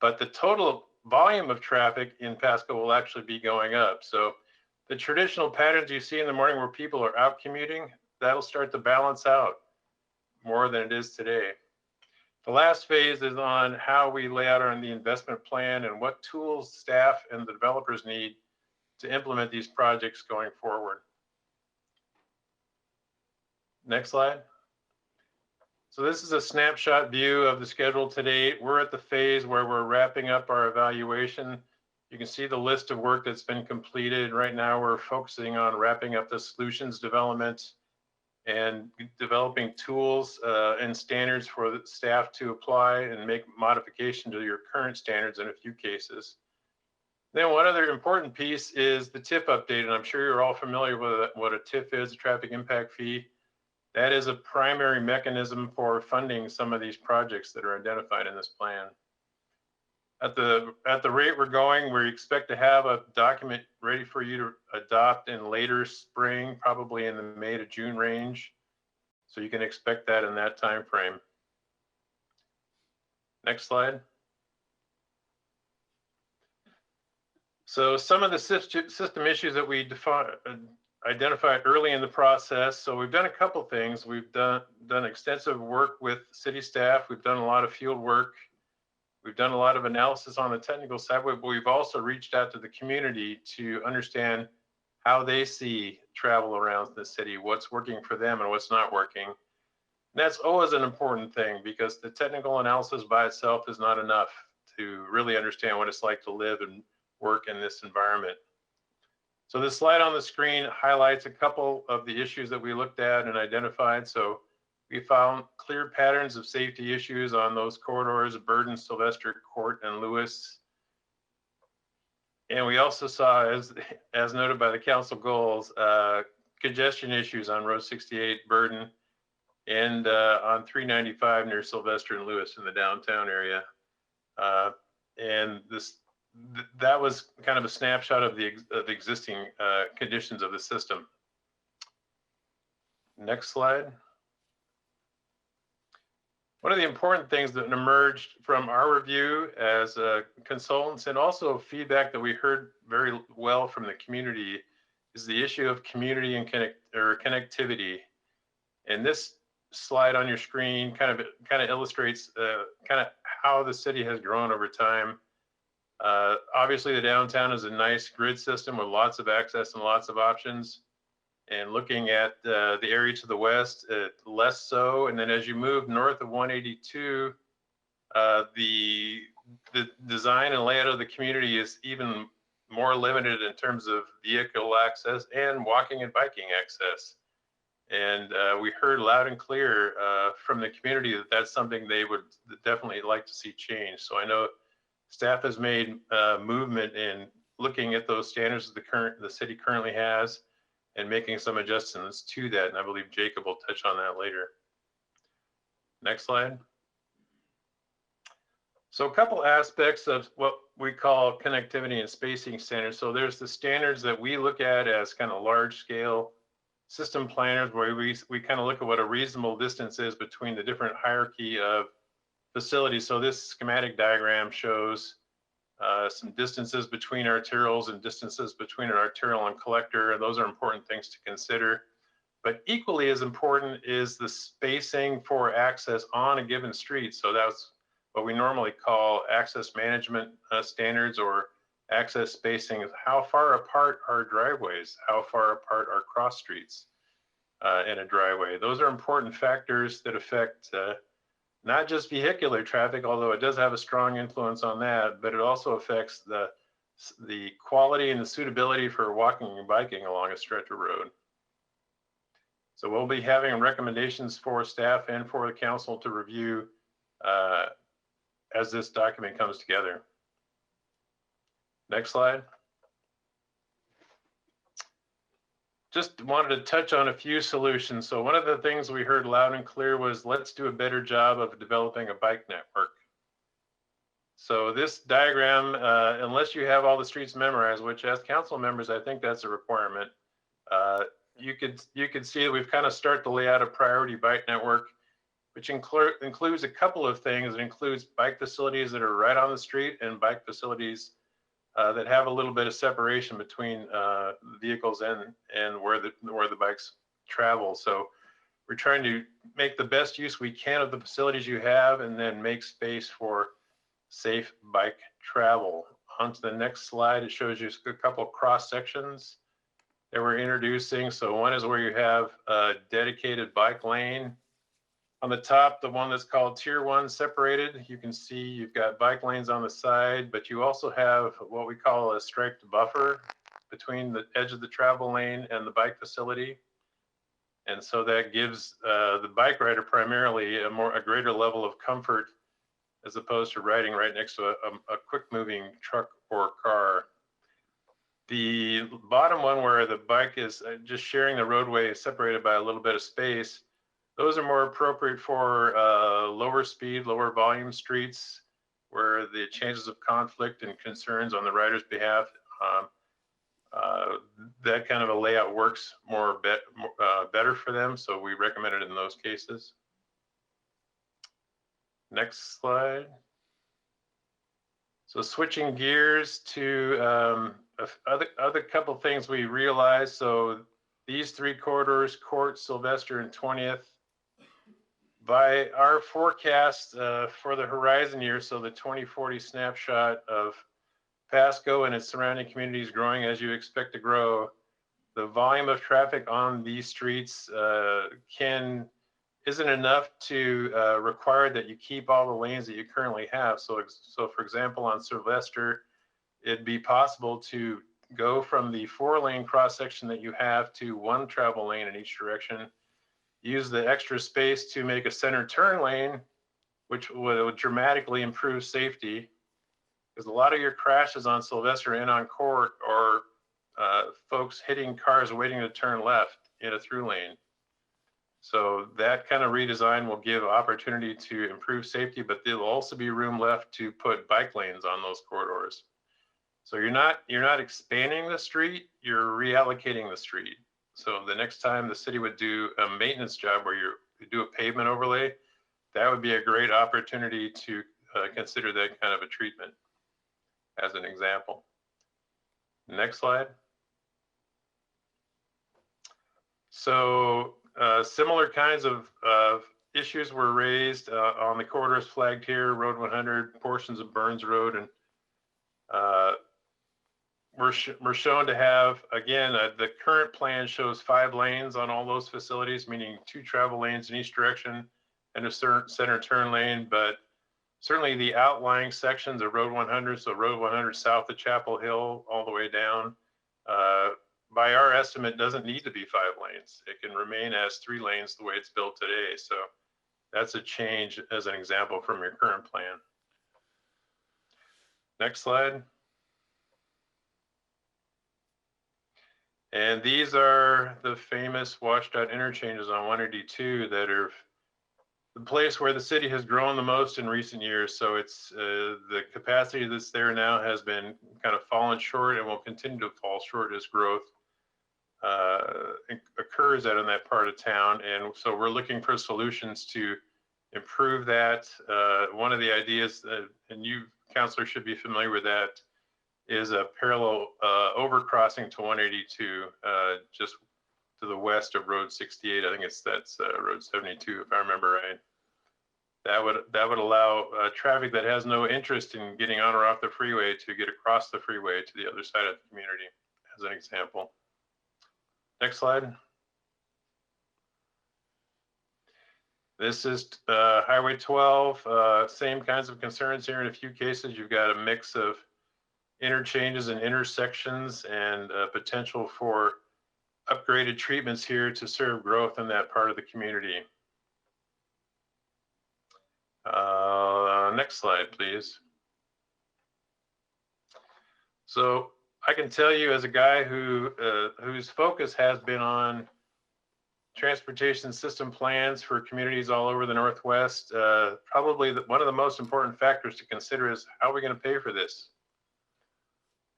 But the total volume of traffic in Pasco will actually be going up. So the traditional patterns you see in the morning where people are out commuting, that'll start to balance out more than it is today. The last phase is on how we lay out the investment plan and what tools staff and the developers need to implement these projects going forward. Next slide. So this is a snapshot view of the schedule to date. We're at the phase where we're wrapping up our evaluation. You can see the list of work that's been completed. Right now, we're focusing on wrapping up the solutions development and developing tools and standards for the staff to apply and make modification to your current standards in a few cases. Then one other important piece is the TIF update, and I'm sure you're all familiar with what a TIF is, a traffic impact fee. That is a primary mechanism for funding some of these projects that are identified in this plan. At the rate we're going, we expect to have a document ready for you to adopt in later spring, probably in the May to June range. So you can expect that in that time frame. Next slide. So some of the system issues that we identified early in the process. So we've done a couple things. We've done extensive work with city staff. We've done a lot of field work. We've done a lot of analysis on the technical side, but we've also reached out to the community to understand how they see travel around the city, what's working for them and what's not working. And that's always an important thing because the technical analysis by itself is not enough to really understand what it's like to live and work in this environment. So this slide on the screen highlights a couple of the issues that we looked at and identified. So we found clear patterns of safety issues on those corridors, Burden, Sylvester, Court, and Lewis. And we also saw, as noted by the council goals, congestion issues on Road 68, Burden, and on 395 near Sylvester and Lewis in the downtown area. And that was kind of a snapshot of the existing conditions of the system. Next slide. One of the important things that emerged from our review as consultants and also feedback that we heard very well from the community is the issue of community and connectivity. And this slide on your screen kind of illustrates kind of how the city has grown over time. Obviously, the downtown is a nice grid system with lots of access and lots of options. And looking at the area to the west, less so. And then as you move north of 182, the design and layout of the community is even more limited in terms of vehicle access and walking and biking access. And we heard loud and clear from the community that that's something they would definitely like to see change. So I know staff has made movement in looking at those standards that the city currently has and making some adjustments to that. And I believe Jacob will touch on that later. Next slide. So a couple aspects of what we call connectivity and spacing standards. So there's the standards that we look at as kind of large scale system planners where we kind of look at what a reasonable distance is between the different hierarchy of facilities. So this schematic diagram shows some distances between arterials and distances between an arterial and collector. And those are important things to consider. But equally as important is the spacing for access on a given street. So that's what we normally call access management standards or access spacing. How far apart are driveways? How far apart are cross streets in a driveway? Those are important factors that affect not just vehicular traffic, although it does have a strong influence on that, but it also affects the quality and the suitability for walking and biking along a stretch of road. So we'll be having recommendations for staff and for the council to review as this document comes together. Next slide. Just wanted to touch on a few solutions. So one of the things we heard loud and clear was let's do a better job of developing a bike network. So this diagram, unless you have all the streets memorized, which as council members, I think that's a requirement. You could see that we've kind of started to lay out a priority bike network, which includes a couple of things. It includes bike facilities that are right on the street and bike facilities that have a little bit of separation between vehicles and where the bikes travel. So we're trying to make the best use we can of the facilities you have and then make space for safe bike travel. On to the next slide, it shows you a couple of cross sections that we're introducing. So one is where you have a dedicated bike lane. On the top, the one that's called Tier 1 separated, you can see you've got bike lanes on the side, but you also have what we call a striped buffer between the edge of the travel lane and the bike facility. And so that gives the bike rider primarily a greater level of comfort as opposed to riding right next to a quick moving truck or car. The bottom one where the bike is just sharing the roadway separated by a little bit of space, those are more appropriate for lower speed, lower volume streets where the chances of conflict and concerns on the rider's behalf, that kind of a layout works better for them. So we recommend it in those cases. Next slide. So switching gears to other couple things we realized. So these three corridors, Court, Sylvester, and 20th, by our forecast for the horizon year, so the 2040 snapshot of Pasco and its surrounding communities growing as you expect to grow, the volume of traffic on these streets isn't enough to require that you keep all the lanes that you currently have. So for example, on Sylvester, it'd be possible to go from the 4-lane cross section that you have to 1 travel lane in each direction, use the extra space to make a center turn lane, which would dramatically improve safety, because a lot of your crashes on Sylvester and on Court are folks hitting cars waiting to turn left in a through lane. So that kind of redesign will give opportunity to improve safety, but there'll also be room left to put bike lanes on those corridors. So you're not expanding the street, you're reallocating the street. So the next time the city would do a maintenance job where you do a pavement overlay, that would be a great opportunity to consider that kind of a treatment as an example. Next slide. So similar kinds of issues were raised on the corridors flagged here, Road 100, portions of Burns Road, and we're shown to have, again, the current plan shows 5 lanes on all those facilities, meaning 2 travel lanes in each direction and a center turn lane. But certainly the outlying sections of Road 100, so Road 100 south of Chapel Hill all the way down, by our estimate, doesn't need to be 5 lanes. It can remain as 3 lanes the way it's built today. So that's a change as an example from your current plan. Next slide. And these are the famous Watchdog interchanges on 182 that are the place where the city has grown the most in recent years. So it's the capacity that's there now has been kind of fallen short and will continue to fall short as growth occurs out in that part of town. And so we're looking for solutions to improve that. One of the ideas, and you, Councilor, should be familiar with that, is a parallel overcrossing to 182 just to the west of Road 68. I think that's Road 72, if I remember right. That would allow traffic that has no interest in getting on or off the freeway to get across the freeway to the other side of the community, as an example. Next slide. This is Highway 12. Same kinds of concerns here. In a few cases, you've got a mix of interchanges and intersections and potential for upgraded treatments here to serve growth in that part of the community. Next slide, please. So I can tell you, as a guy whose focus has been on transportation system plans for communities all over the Northwest, probably one of the most important factors to consider is how are we going to pay for this?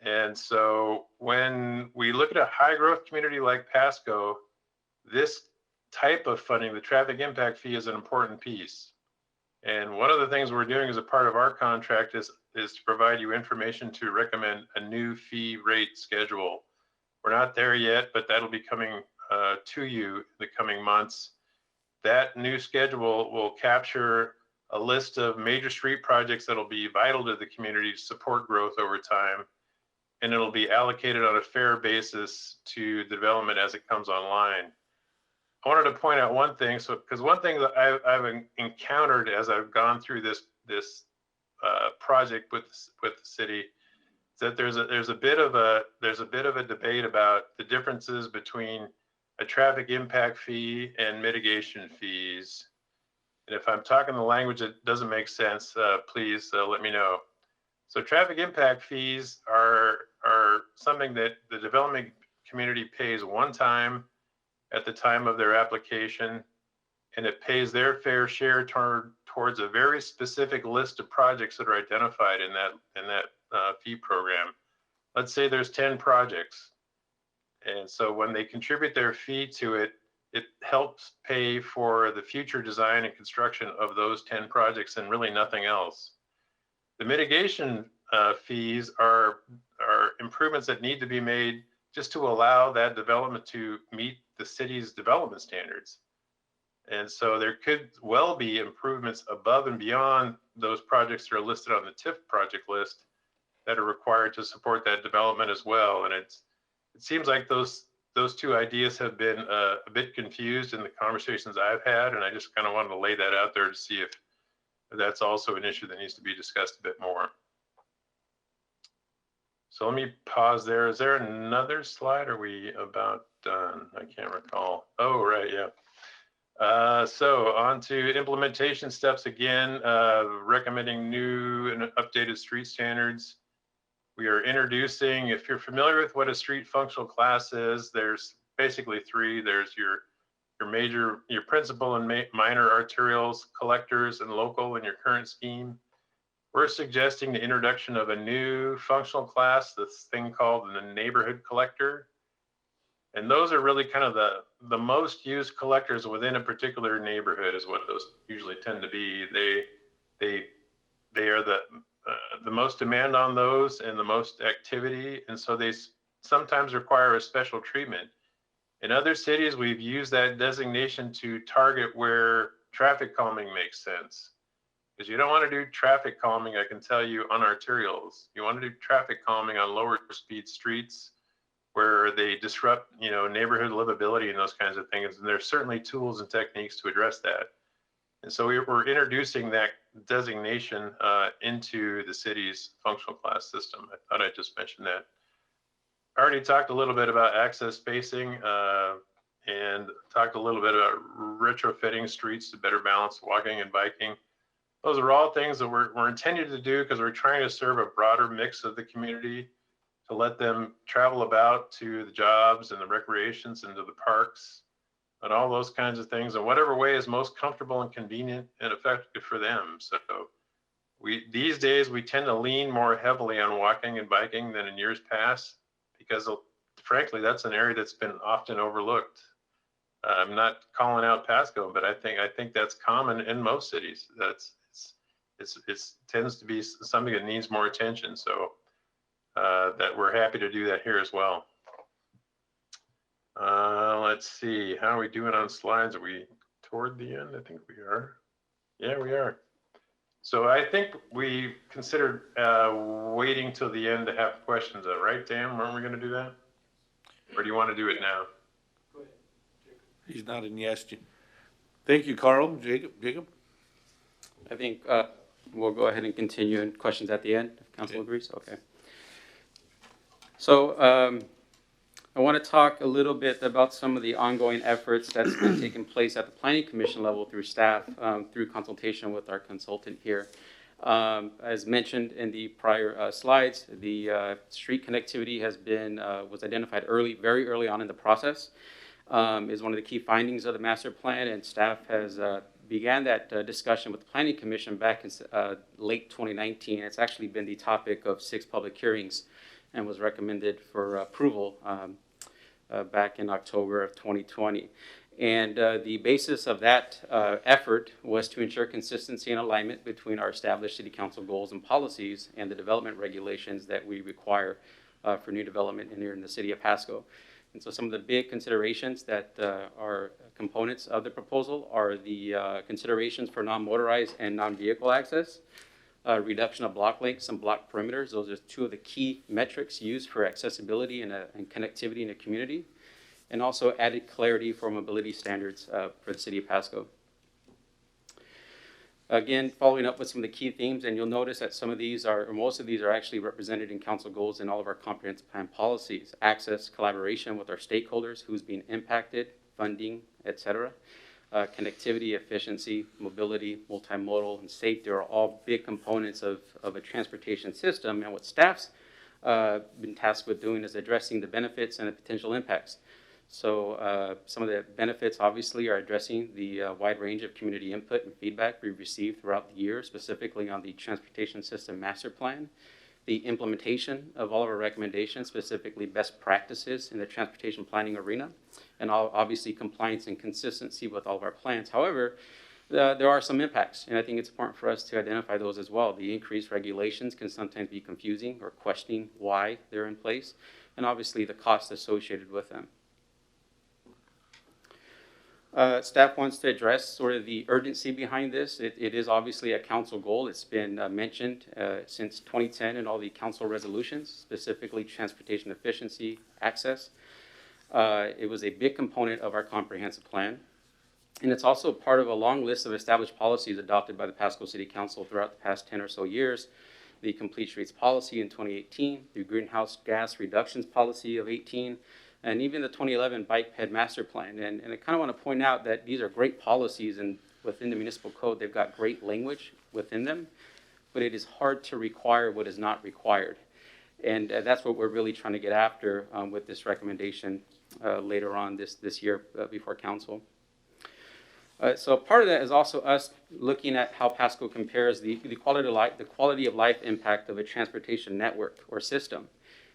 And so when we look at a high growth community like Pasco, this type of funding, the traffic impact fee, is an important piece. And one of the things we're doing as a part of our contract is to provide you information to recommend a new fee rate schedule. We're not there yet, but that'll be coming to you in the coming months. That new schedule will capture a list of major street projects that'll be vital to the community to support growth over time. And it'll be allocated on a fair basis to development as it comes online. I wanted to point out one thing, because one thing that I've encountered as I've gone through this project with the city is that there's a bit of a debate about the differences between a traffic impact fee, and mitigation fees. And if I'm talking the language that doesn't make sense, please let me know. So traffic impact fees are something that the development community pays one time at the time of their application, and it pays their fair share towards a very specific list of projects that are identified in that fee program. Let's say there's 10 projects. And so when they contribute their fee to it, it helps pay for the future design and construction of those 10 projects and really nothing else. The mitigation fees are improvements that need to be made just to allow that development to meet the city's development standards. And so there could well be improvements above and beyond those projects that are listed on the TIF project list that are required to support that development as well. And it seems like those two ideas have been a bit confused in the conversations I've had, and I just kind of wanted to lay that out there to see if that's also an issue that needs to be discussed a bit more. So let me pause there. Is there another slide? Are we about done? I can't recall. Oh, right, yeah. So on to implementation steps again, recommending new and updated street standards. We are introducing, if you're familiar with what a street functional class is, there's basically three. There's your principal and minor arterials, collectors, and local in your current scheme. We're suggesting the introduction of a new functional class, this thing called the neighborhood collector. And those are really kind of the most used collectors within a particular neighborhood is what those usually tend to be. They are the most demand on those and the most activity. And so they sometimes require a special treatment. In other cities, we've used that designation to target where traffic calming makes sense. Because you don't want to do traffic calming, I can tell you, on arterials. You want to do traffic calming on lower speed streets where they disrupt, neighborhood livability and those kinds of things. And there's certainly tools and techniques to address that. And so we're introducing that designation into the city's functional class system. I thought I'd just mention that. I already talked a little bit about access spacing and talked a little bit about retrofitting streets to better balance walking and biking. Those are all things that we're intended to do because we're trying to serve a broader mix of the community to let them travel about to the jobs and the recreations and to the parks and all those kinds of things in whatever way is most comfortable and convenient and effective for them. So these days we tend to lean more heavily on walking and biking than in years past because frankly, that's an area that's been often overlooked. I'm not calling out Pasco, but I think that's common in most cities. It tends to be something that needs more attention. So that we're happy to do that here as well. Let's see, how are we doing on slides? Are we toward the end? I think we are. Yeah, we are. So I think we considered waiting till the end to have questions, right, Dan? Weren't we going to do that? Or do you want to do it now? Go ahead, Jacob. He's nodding yes. Thank you, Carl. Jacob? I think we'll go ahead and continue in questions at the end, if council agrees. Okay. So I want to talk a little bit about some of the ongoing efforts that's been taking place at the Planning Commission level through staff, through consultation with our consultant here. As mentioned in the prior slides, the street connectivity was identified very early on in the process. Is one of the key findings of the master plan, and staff has began that discussion with the Planning Commission back in late 2019. It's actually been the topic of 6 public hearings and was recommended for approval back in October of 2020. And the basis of that effort was to ensure consistency and alignment between our established city council goals and policies and the development regulations that we require for new development here in the city of Pasco. And so some of the big considerations that are components of the proposal are the considerations for non-motorized and non-vehicle access, reduction of block lengths and block perimeters. Those are 2 of the key metrics used for accessibility and connectivity in a community, and also added clarity for mobility standards for the city of Pasco. Again, following up with some of the key themes, and you'll notice that some of these are, or most of these are actually represented in council goals in all of our comprehensive plan policies. Access, collaboration with our stakeholders, who's being impacted, funding, et cetera. Connectivity, efficiency, mobility, multimodal, and safety are all big components of a transportation system. And what staff's been tasked with doing is addressing the benefits and the potential impacts. So some of the benefits obviously are addressing the wide range of community input and feedback we've received throughout the year, specifically on the Transportation System Master Plan, the implementation of all of our recommendations, specifically best practices in the transportation planning arena, and obviously compliance and consistency with all of our plans. However, there are some impacts, and I think it's important for us to identify those as well. The increased regulations can sometimes be confusing or questioning why they're in place, and obviously the cost associated with them. Staff wants to address sort of the urgency behind this. It is obviously a council goal. It's been mentioned since 2010 in all the council resolutions, specifically transportation efficiency, access. It was a big component of our comprehensive plan. And it's also part of a long list of established policies adopted by the Pasco City Council throughout the past 10 or so years. The Complete Streets Policy in 2018, the Greenhouse Gas Reductions Policy of 18, and even the 2011 Bike Ped Master Plan. And I kind of want to point out that these are great policies, and within the municipal code, they've got great language within them, but it is hard to require what is not required. And that's what we're really trying to get after with this recommendation later on this year before council. So part of that is also us looking at how Pasco compares the quality of life impact of a transportation network or system.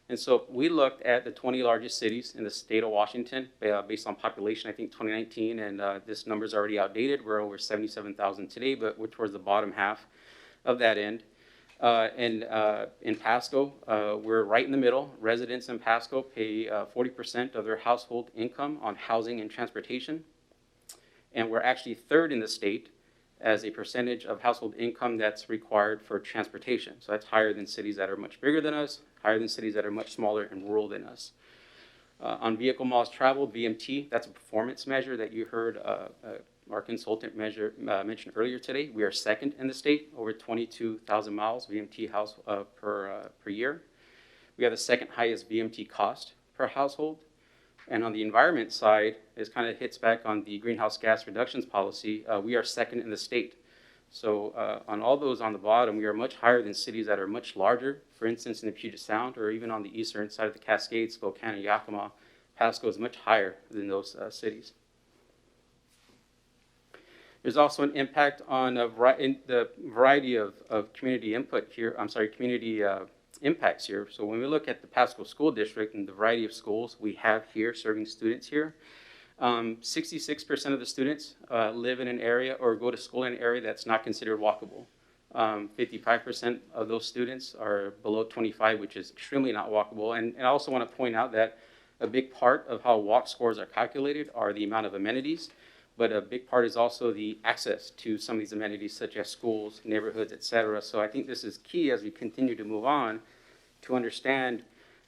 And so we looked at the 20 largest cities in the state of Washington based on population, I think 2019, and this number is already outdated. We're over 77,000 today, but we're towards the bottom half of that end. In Pasco, we're right in the middle. Residents in Pasco pay 40% of their household income on housing and transportation. And we're actually third in the state as a percentage of household income that's required for transportation. So that's higher than cities that are much bigger than us, higher than cities that are much smaller and rural than us. On vehicle miles traveled, VMT, that's a performance measure that you heard our consultant mention earlier today. We are second in the state, over 22,000 miles VMT house per year. We have the second highest VMT cost per household. And on the environment side, it kind of hits back on the greenhouse gas reductions policy. We are second in the state. So on all those on the bottom, we are much higher than cities that are much larger. For instance, in the Puget Sound, or even on the eastern side of the Cascades, Spokane and Yakima, Pasco is much higher than those cities. There's also an impact on the variety of community input here. Community impacts here. So when we look at the Pasco School District and the variety of schools we have here serving students here, 66% of the students live in an area or go to school in an area that's not considered walkable. 55% of those students are below 25, which is extremely not walkable. And I also want to point out that a big part of how walk scores are calculated are the amount of amenities, but a big part is also the access to some of these amenities such as schools, neighborhoods, et cetera. So I think this is key as we continue to move on to understand,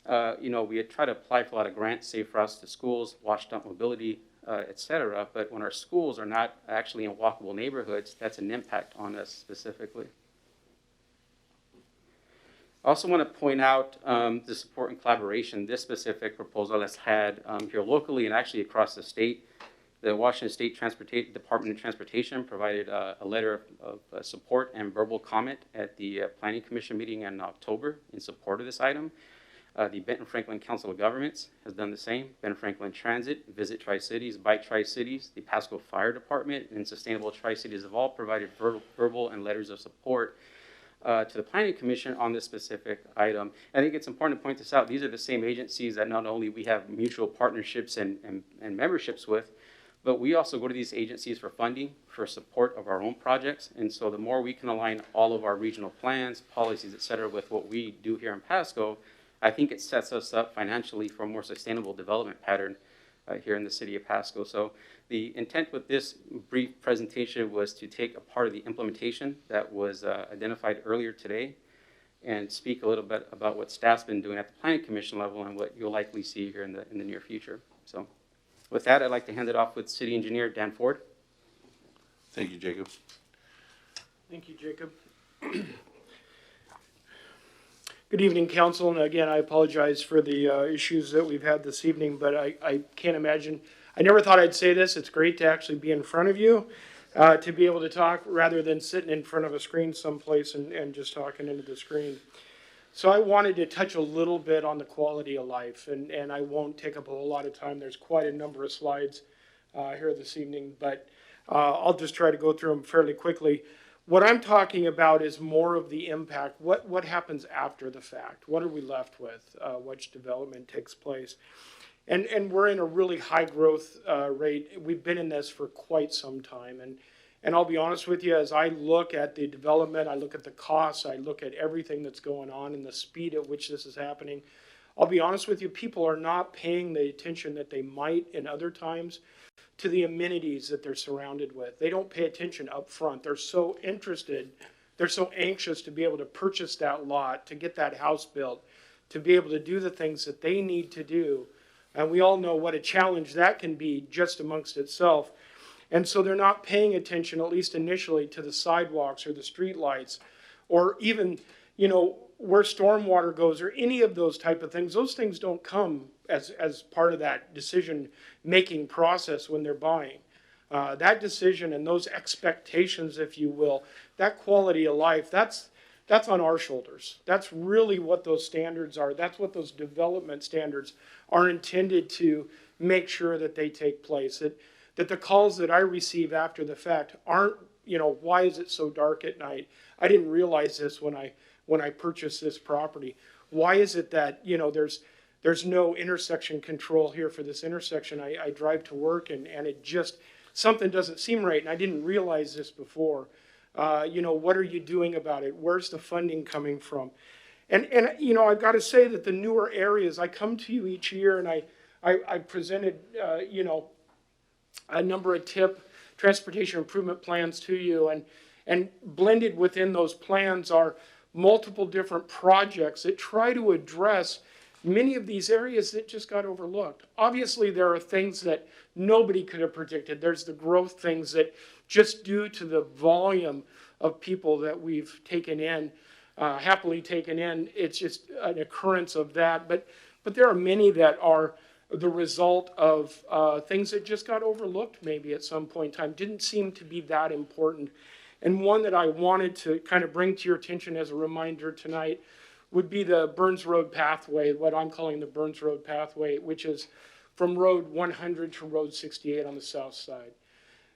we try to apply for a lot of grants, Safe Routes to Schools, Watchdog Mobility, et cetera, but when our schools are not actually in walkable neighborhoods, that's an impact on us specifically. I also want to point out the support and collaboration this specific proposal has had here locally and actually across the state. The Washington State Department of Transportation provided a letter of support and verbal comment at the Planning Commission meeting in October in support of this item. The Benton Franklin Council of Governments has done the same. Benton Franklin Transit, Visit Tri-Cities, Bike Tri-Cities, the Pasco Fire Department, and Sustainable Tri-Cities have all provided verbal and letters of support to the Planning Commission on this specific item. I think it's important to point this out. These are the same agencies that not only we have mutual partnerships and memberships with, but we also go to these agencies for funding, for support of our own projects. And so the more we can align all of our regional plans, policies, et cetera, with what we do here in Pasco, I think it sets us up financially for a more sustainable development pattern here in the city of Pasco. So the intent with this brief presentation was to take a part of the implementation that was identified earlier today and speak a little bit about what staff's been doing at the Planning Commission level and what you'll likely see here in the near future. So with that, I'd like to hand it off with City Engineer Dan Ford. Thank you, Jacob. Thank you, Jacob. Good evening, council, and again, I apologize for the issues that we've had this evening, but I can't imagine, I never thought I'd say this, it's great to actually be in front of you, to be able to talk rather than sitting in front of a screen someplace and just talking into the screen. So I wanted to touch a little bit on the quality of life, and I won't take up a whole lot of time. There's quite a number of slides here this evening, but I'll just try to go through them fairly quickly. What I'm talking about is more of the impact. What happens after the fact? What are we left with? Which development takes place? And we're in a really high growth rate. We've been in this for quite some time. And I'll be honest with you, as I look at the development, I look at the costs, I look at everything that's going on and the speed at which this is happening. I'll be honest with you, people are not paying the attention that they might in other times to the amenities that they're surrounded with. They don't pay attention up front. They're so interested, they're so anxious to be able to purchase that lot, to get that house built, to be able to do the things that they need to do. And we all know what a challenge that can be just amongst itself. And so they're not paying attention, at least initially, to the sidewalks or the street lights, or even, you know, where stormwater goes or any of those type of things. Those things don't come as part of that decision-making process when they're buying. That decision and those expectations, if you will, that quality of life, that's on our shoulders. That's really what those standards are. That's what those development standards are intended to make sure that they take place. That the calls that I receive after the fact aren't, you know, why is it so dark at night? I didn't realize this when I purchased this property. Why is it that, you know, there's no intersection control here for this intersection? I drive to work and it just, something doesn't seem right. And I didn't realize this before. You know, what are you doing about it? Where's the funding coming from? And you know, I've got to say that the newer areas, I come to you each year and I presented, you know, a number of transportation improvement plans to you, and blended within those plans are multiple different projects that try to address many of these areas that just got overlooked. Obviously, there are things that nobody could have predicted. There's the growth things that just due to the volume of people that we've taken in, happily taken in, it's just an occurrence of that. But there are many that are the result of things that just got overlooked maybe at some point in time, didn't seem to be that important. And one that I wanted to kind of bring to your attention as a reminder tonight would be the Burns Road pathway, what I'm calling the Burns Road pathway, which is from Road 100 to Road 68 on the south side.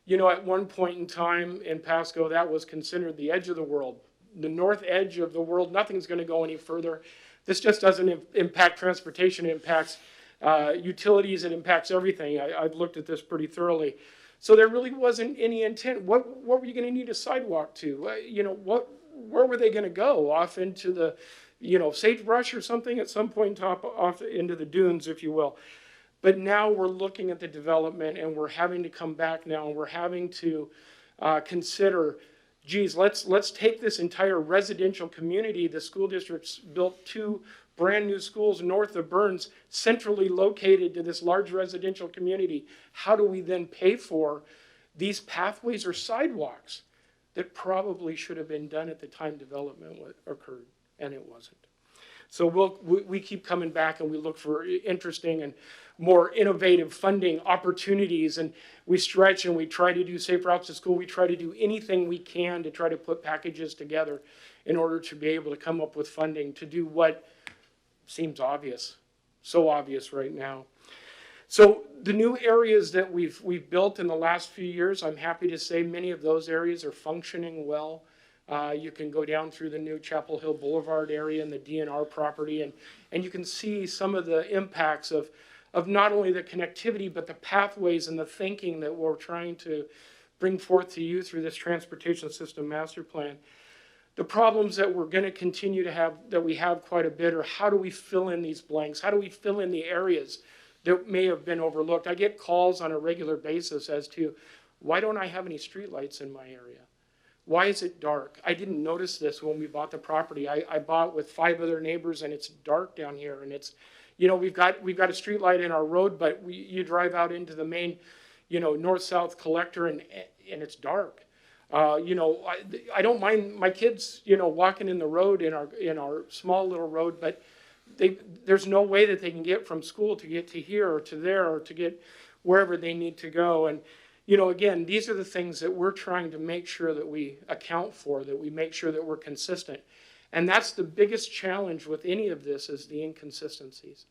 You know, at one point in time in Pasco, that was considered the edge of the world, the north edge of the world. Nothing's going to go any further. This just doesn't impact transportation. It impacts utilities. It impacts everything. I've looked at this pretty thoroughly. So there really wasn't any intent. What were you going to need a sidewalk to? You know, where were they going to go? Off into the, you know, sagebrush or something at some point off into the dunes, if you will. But now we're looking at the development and we're having to come back now and we're having to consider, geez, let's take this entire residential community. The school district's built 2 brand new schools north of Burns, centrally located to this large residential community. How do we then pay for these pathways or sidewalks that probably should have been done at the time development occurred, and it wasn't? So we keep coming back and we look for interesting and more innovative funding opportunities, and we stretch and we try to do safe routes to school. We try to do anything we can to try to put packages together in order to be able to come up with funding to do what seems obvious, so obvious right now. So the new areas that we've built in the last few years, I'm happy to say many of those areas are functioning well. You can go down through the new Chapel Hill Boulevard area and the DNR property, and you can see some of the impacts of not only the connectivity, but the pathways and the thinking that we're trying to bring forth to you through this transportation system master plan. The problems that we're going to continue to have, that we have quite a bit, are how do we fill in these blanks? How do we fill in the areas that may have been overlooked? I get calls on a regular basis as to, why don't I have any streetlights in my area? Why is it dark? I didn't notice this when we bought the property. I bought with 5 other neighbors and it's dark down here, and it's, you know, we've got a streetlight in our road, but you drive out into the main, you know, north-south collector and it's dark. You know, I don't mind my kids, you know, walking in the road in our small little road, but there's no way that they can get from school to get to here or to there or to get wherever they need to go. And, you know, again, these are the things that we're trying to make sure that we account for, that we make sure that we're consistent. And that's the biggest challenge with any of this is the inconsistencies.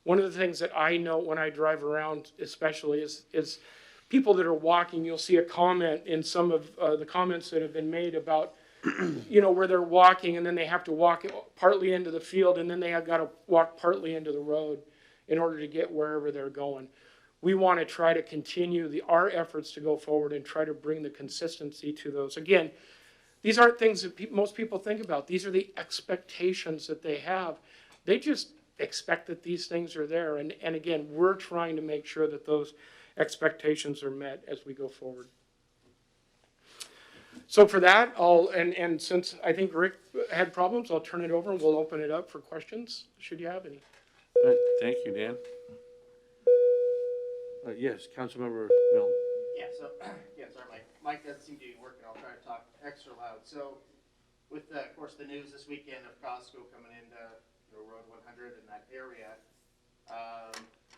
One of the things that I know when I drive around especially is people that are walking, you'll see a comment in some of the comments that have been made about, you know, where they're walking and then they have to walk partly into the field and then they have got to walk partly into the road in order to get wherever they're going. We want to try to continue our efforts to go forward and try to bring the consistency to those. Again, these aren't things that most people think about. These are the expectations that they have. They just expect that these things are there. And again, we're trying to make sure that those expectations are met as we go forward. So for that, and since I think Rick had problems, I'll turn it over and we'll open it up for questions, should you have any. Thank you, Dan. Yes, Councilmember Milne. Yeah, so, yeah, sorry, my mic doesn't seem to be working. I'll try to talk extra loud. So, with, of course, the news this weekend of Pasco coming into Road 100 in that area,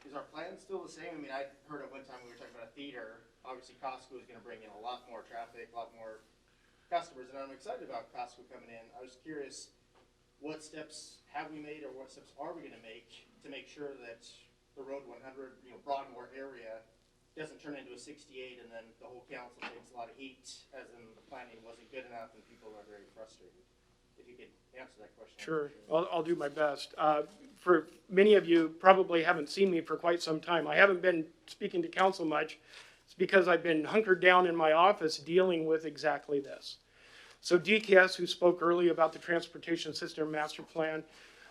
is our plan still the same? I mean, I heard at one time we were talking about a theater. Obviously, Pasco is going to bring in a lot more traffic, a lot more customers, and I'm excited about Pasco coming in. I was curious, what steps have we made or what steps are we going to make sure that the Road 100, Broadmoor area doesn't turn into a 68 and then the whole council takes a lot of heat as in the planning wasn't good enough and people are very frustrated. If you could answer that question. Sure, I'll do my best. For many of you probably haven't seen me for quite some time. I haven't been speaking to council much. It's because I've been hunkered down in my office dealing with exactly this. So DKS, who spoke earlier about the Transportation System Master Plan,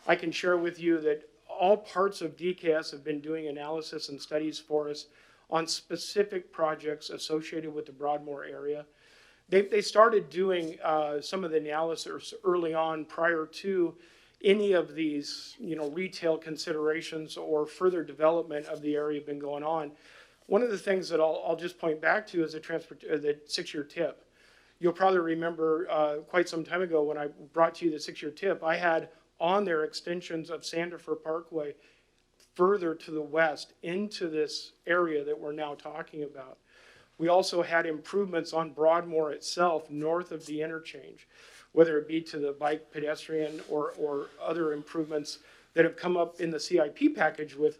I can share with you that all parts of DKS have been doing analysis and studies for us on specific projects associated with the Broadmoor area. They started doing some of the analysis early on prior to any of these, retail considerations or further development of the area been going on. One of the things that I'll just point back to is the 6-year tip. You'll probably remember quite some time ago when I brought to you the 6-year tip, I had on their extensions of Sandifer Parkway further to the west into this area that we're now talking about. We also had improvements on Broadmoor itself north of the interchange, whether it be to the bike pedestrian or other improvements that have come up in the CIP package with,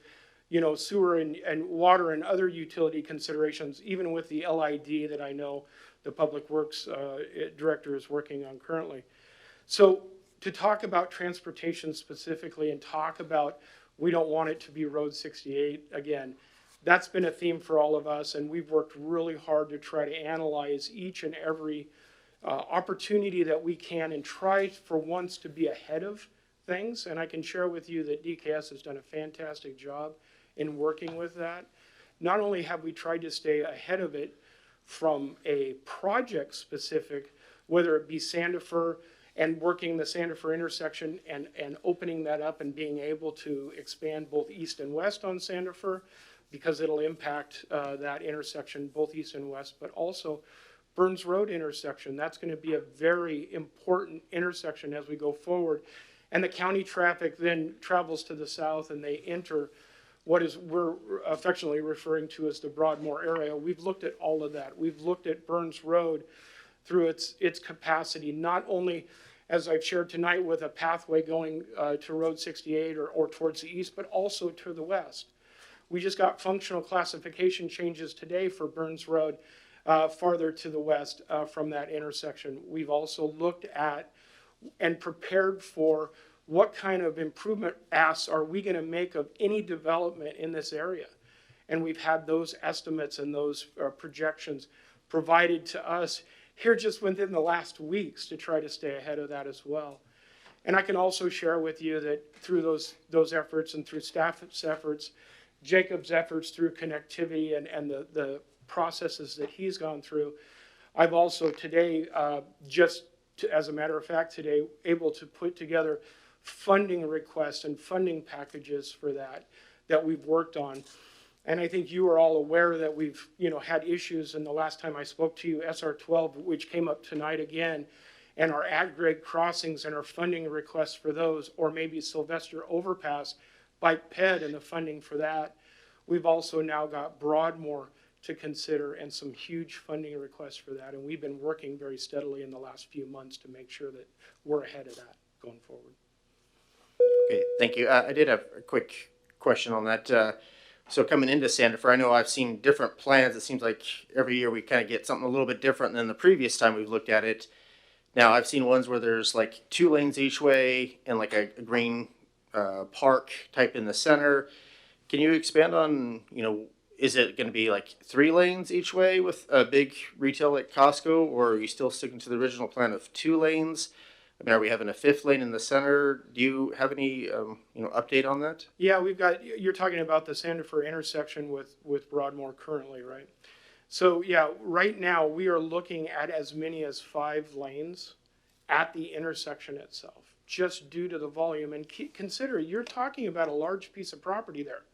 sewer and water and other utility considerations, even with the LID that I know the Public Works Director is working on currently. So to talk about transportation specifically and talk about we don't want it to be Road 68, again, that's been a theme for all of us, and we've worked really hard to try to analyze each and every opportunity that we can and try for once to be ahead of things. And I can share with you that DKS has done a fantastic job in working with that. Not only have we tried to stay ahead of it from a project specific, whether it be Sandifer and working the Sandifer intersection and opening that up and being able to expand both east and west on Sandifer, because it'll impact that intersection, both east and west, but also Burns Road intersection. That's going to be a very important intersection as we go forward. And the county traffic then travels to the south and they enter what we're affectionately referring to as the Broadmoor area. We've looked at all of that. We've looked at Burns Road through its capacity, not only as I've shared tonight with a pathway going to Road 68 or towards the east, but also to the west. We just got functional classification changes today for Burns Road farther to the west from that intersection. We've also looked at and prepared for what kind of improvement asks are we going to make of any development in this area. And we've had those estimates and those projections provided to us here just within the last weeks to try to stay ahead of that as well. And I can also share with you that through those efforts and through staff's efforts, Jacob's efforts through connectivity and the processes that he's gone through, I've also today, as a matter of fact today, able to put together funding requests and funding packages for that we've worked on. And I think you are all aware that we've, had issues, and the last time I spoke to you, SR 12, which came up tonight again, and our ag-grade crossings and our funding requests for those, or maybe Sylvester Overpass, Bike Ped and the funding for that. We've also now got Broadmoor to consider and some huge funding requests for that. And we've been working very steadily in the last few months to make sure that we're ahead of that going forward. Okay, thank you. I did have a quick question on that. So coming into Sandifer, I know I've seen different plans. It seems like every year we kind of get something a little bit different than the previous time we've looked at it. Now I've seen ones where there's like 2 lanes each way and like a green park type in the center. Can you expand on, is it going to be like 3 lanes each way with a big retail like Costco, or are you still sticking to the original plan of 2 lanes? I mean, are we having a 5th lane in the center? Do you have any, update on that? Yeah, you're talking about the Sandifer intersection with Broadmoor currently, right? So yeah, right now we are looking at as many as 5 lanes at the intersection itself, just due to the volume. And consider, you're talking about a large piece of property there.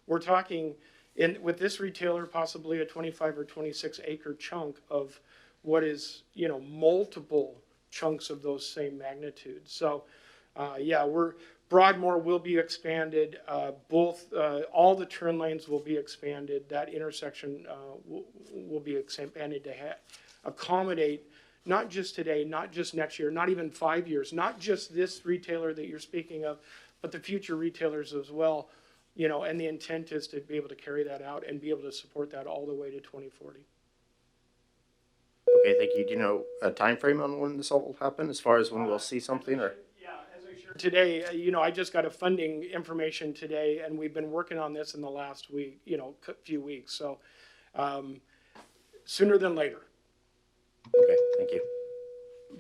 We're talking, with this retailer, possibly a 25 or 26 acre chunk of what is, multiple chunks of those same magnitudes. So, Broadmoor will be expanded. All the turn lanes will be expanded. That intersection will be expanded to accommodate not just today, not just next year, not even 5 years, not just this retailer that you're speaking of, but the future retailers as well. And the intent is to be able to carry that out and be able to support that all the way to 2040. Okay, thank you. Do you know a time frame on when this all will happen, as far as when we'll see something? Or As I shared today, I just got a funding information today, and we've been working on this in the last week, few weeks. So sooner than later. Okay, thank you.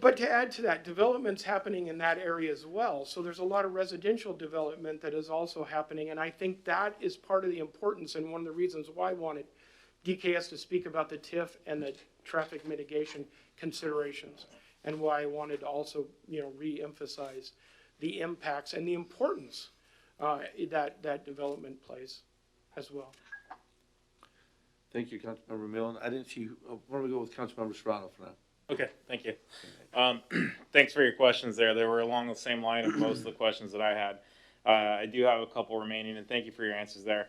But to add to that, development's happening in that area as well. So there's a lot of residential development that is also happening, and I think that is part of the importance and one of the reasons why I wanted DKS to speak about the TIF and the traffic mitigation considerations, and why I wanted to also, re-emphasize the impacts and the importance that development plays as well. Thank you, Councilmember Millen. I didn't see, why don't we go with Councilmember Serrano for now? Okay, thank you. Thanks for your questions there. They were along the same line of most of the questions that I had. I do have a couple remaining, and thank you for your answers there.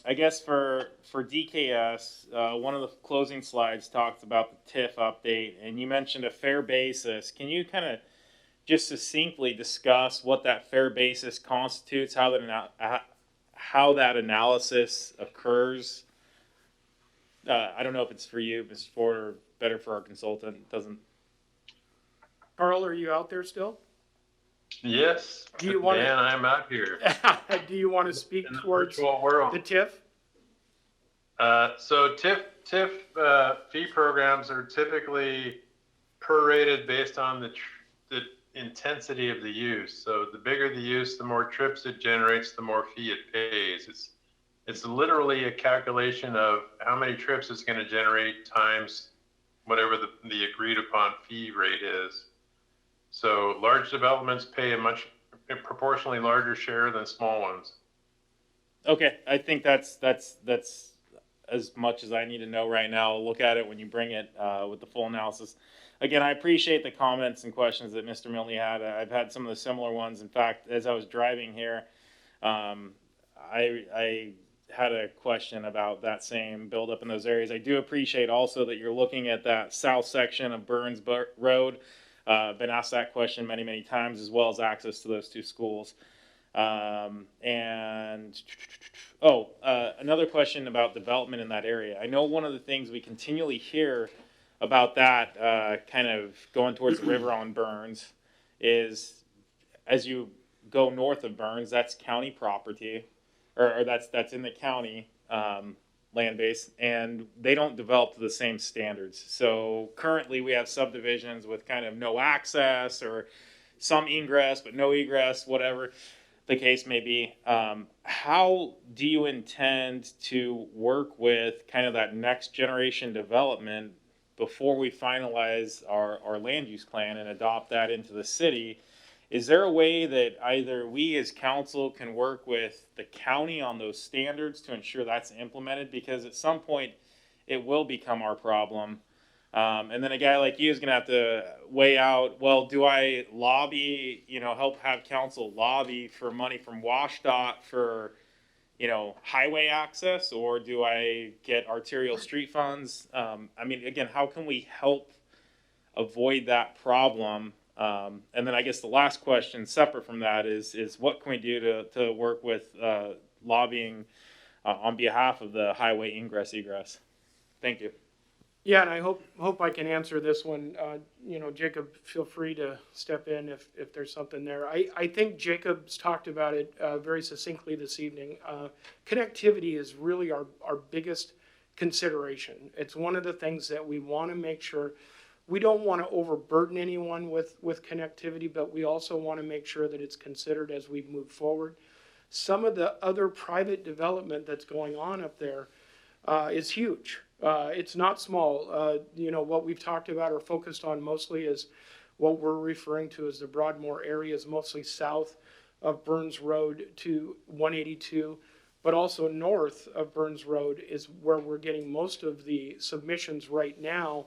I guess for DKS, one of the closing slides talks about the TIF update, and you mentioned a fair basis. Can you kind of just succinctly discuss what that fair basis constitutes, how that analysis occurs? I don't know if it's for you, Mr. Ford, or better for our consultant. It doesn't. Carl, are you out there still? Yes, Dan, I'm out here. Do you want to speak towards the TIF? So TIF fee programs are typically prorated based on the intensity of the use. So the bigger the use, the more trips it generates, the more fee it pays. It's literally a calculation of how many trips it's going to generate times whatever the agreed upon fee rate is. So large developments pay a proportionally larger share than small ones. Okay, I think that's as much as I need to know right now. I'll look at it when you bring it with the full analysis. Again, I appreciate the comments and questions that Mr. Milne had. I've had some of the similar ones. In fact, as I was driving here, I had a question about that same buildup in those areas. I do appreciate also that you're looking at that south section of Burns Road. Been asked that question many, many times, as well as access to those 2 schools. Another question about development in that area. I know one of the things we continually hear about that kind of going towards the river on Burns is, as you go north of Burns, that's county property, or that's in the county land base, and they don't develop to the same standards. So currently we have subdivisions with kind of no access or some ingress but no egress, whatever the case may be. How do you intend to work with kind of that next generation development before we finalize our land use plan and adopt that into the city? Is there a way that either we as council can work with the county on those standards to ensure that's implemented? Because at some point, it will become our problem. And then a guy like you is going to have to weigh out, well, do I lobby, help have council lobby for money from Watchdog for, highway access, or do I get arterial street funds? Again, how can we help avoid that problem? And then I guess the last question, separate from that, is what can we do to work with lobbying on behalf of the highway ingress egress? Thank you. Yeah, and I hope I can answer this one. Jacob, feel free to step in if there's something there. I think Jacob's talked about it very succinctly this evening. Connectivity is really our biggest consideration. It's one of the things that we want to make sure. We don't want to overburden anyone with connectivity, but we also want to make sure that it's considered as we move forward. Some of the other private development that's going on up there is huge. It's not small. What we've talked about or focused on mostly is what we're referring to as the Broadmoor areas, mostly south of Burns Road to 182, but also north of Burns Road is where we're getting most of the submissions right now.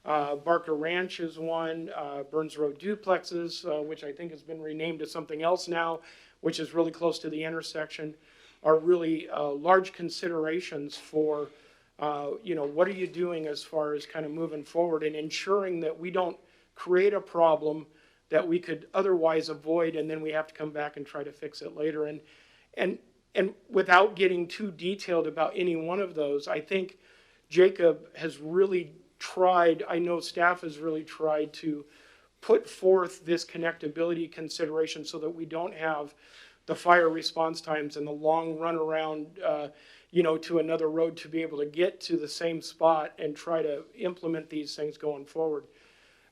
Barker Ranch is one, Burns Road duplexes, which I think has been renamed to something else now, which is really close to the intersection, are really large considerations for what are you doing as far as kind of moving forward and ensuring that we don't create a problem that we could otherwise avoid, and then we have to come back and try to fix it later. And without getting too detailed about any one of those, I think Jacob has really tried, I know staff has really tried to put forth this connectability consideration so that we don't have the fire response times and the long run around to another road to be able to get to the same spot and try to implement these things going forward.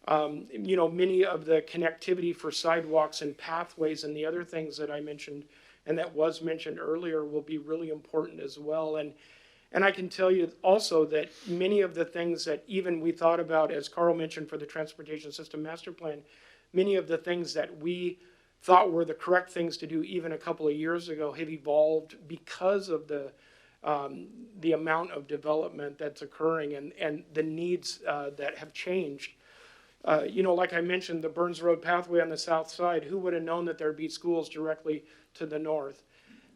Many of the connectivity for sidewalks and pathways and the other things that I mentioned and that was mentioned earlier will be really important as well. And I can tell you also that many of the things that even we thought about, as Carl mentioned for the Transportation System Master Plan, many of the things that we thought were the correct things to do even a couple of years ago have evolved because of the amount of development that's occurring and the needs that have changed. Like I mentioned, the Burns Road pathway on the south side, who would have known that there'd be schools directly to the north?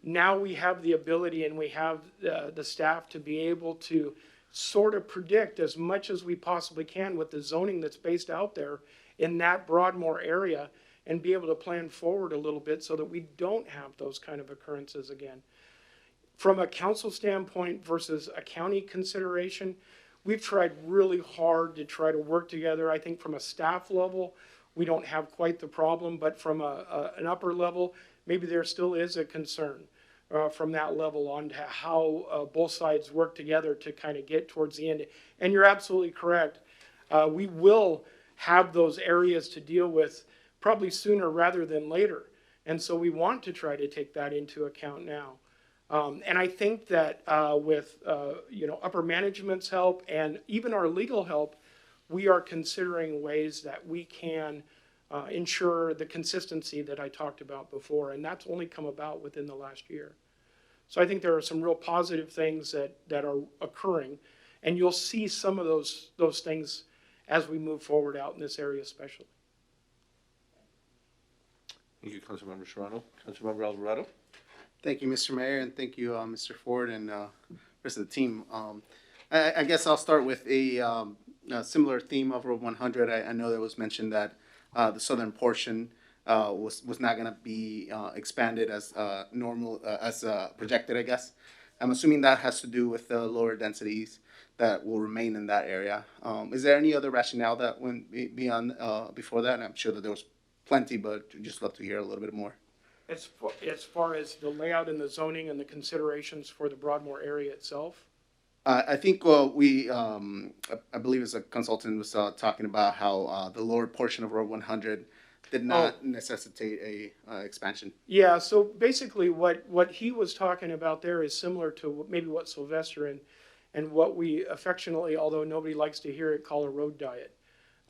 Now we have the ability and we have the staff to be able to sort of predict as much as we possibly can with the zoning that's based out there in that Broadmoor area and be able to plan forward a little bit so that we don't have those kind of occurrences again. From a council standpoint versus a county consideration, we've tried really hard to try to work together. I think from a staff level, we don't have quite the problem, but from an upper level, maybe there still is a concern from that level on to how both sides work together to kind of get towards the end. And you're absolutely correct. We will have those areas to deal with probably sooner rather than later. And so we want to try to take that into account now. And I think that with upper management's help and even our legal help, we are considering ways that we can ensure the consistency that I talked about before, and that's only come about within the last year. So I think there are some real positive things that are occurring, and you'll see some of those things as we move forward out in this area especially. Thank you, Councilmember Serrano. Councilmember Alvarado. Thank you, Mr. Mayor, and thank you, Mr. Ford and the rest of the team. I guess I'll start with a similar theme of Road 100. I know there was mentioned that the southern portion was not going to be expanded as normal as projected, I guess. I'm assuming that has to do with the lower densities that will remain in that area. Is there any other rationale that went beyond before that? And I'm sure that there was plenty, but I'd just love to hear a little bit more. As far as the layout and the zoning and the considerations for the Broadmoor area itself? I think I believe as a consultant was talking about how the lower portion of Road 100 did not necessitate a expansion. Yeah, so basically what he was talking about there is similar to maybe what Sylvester and what we affectionately, although nobody likes to hear it, call a road diet.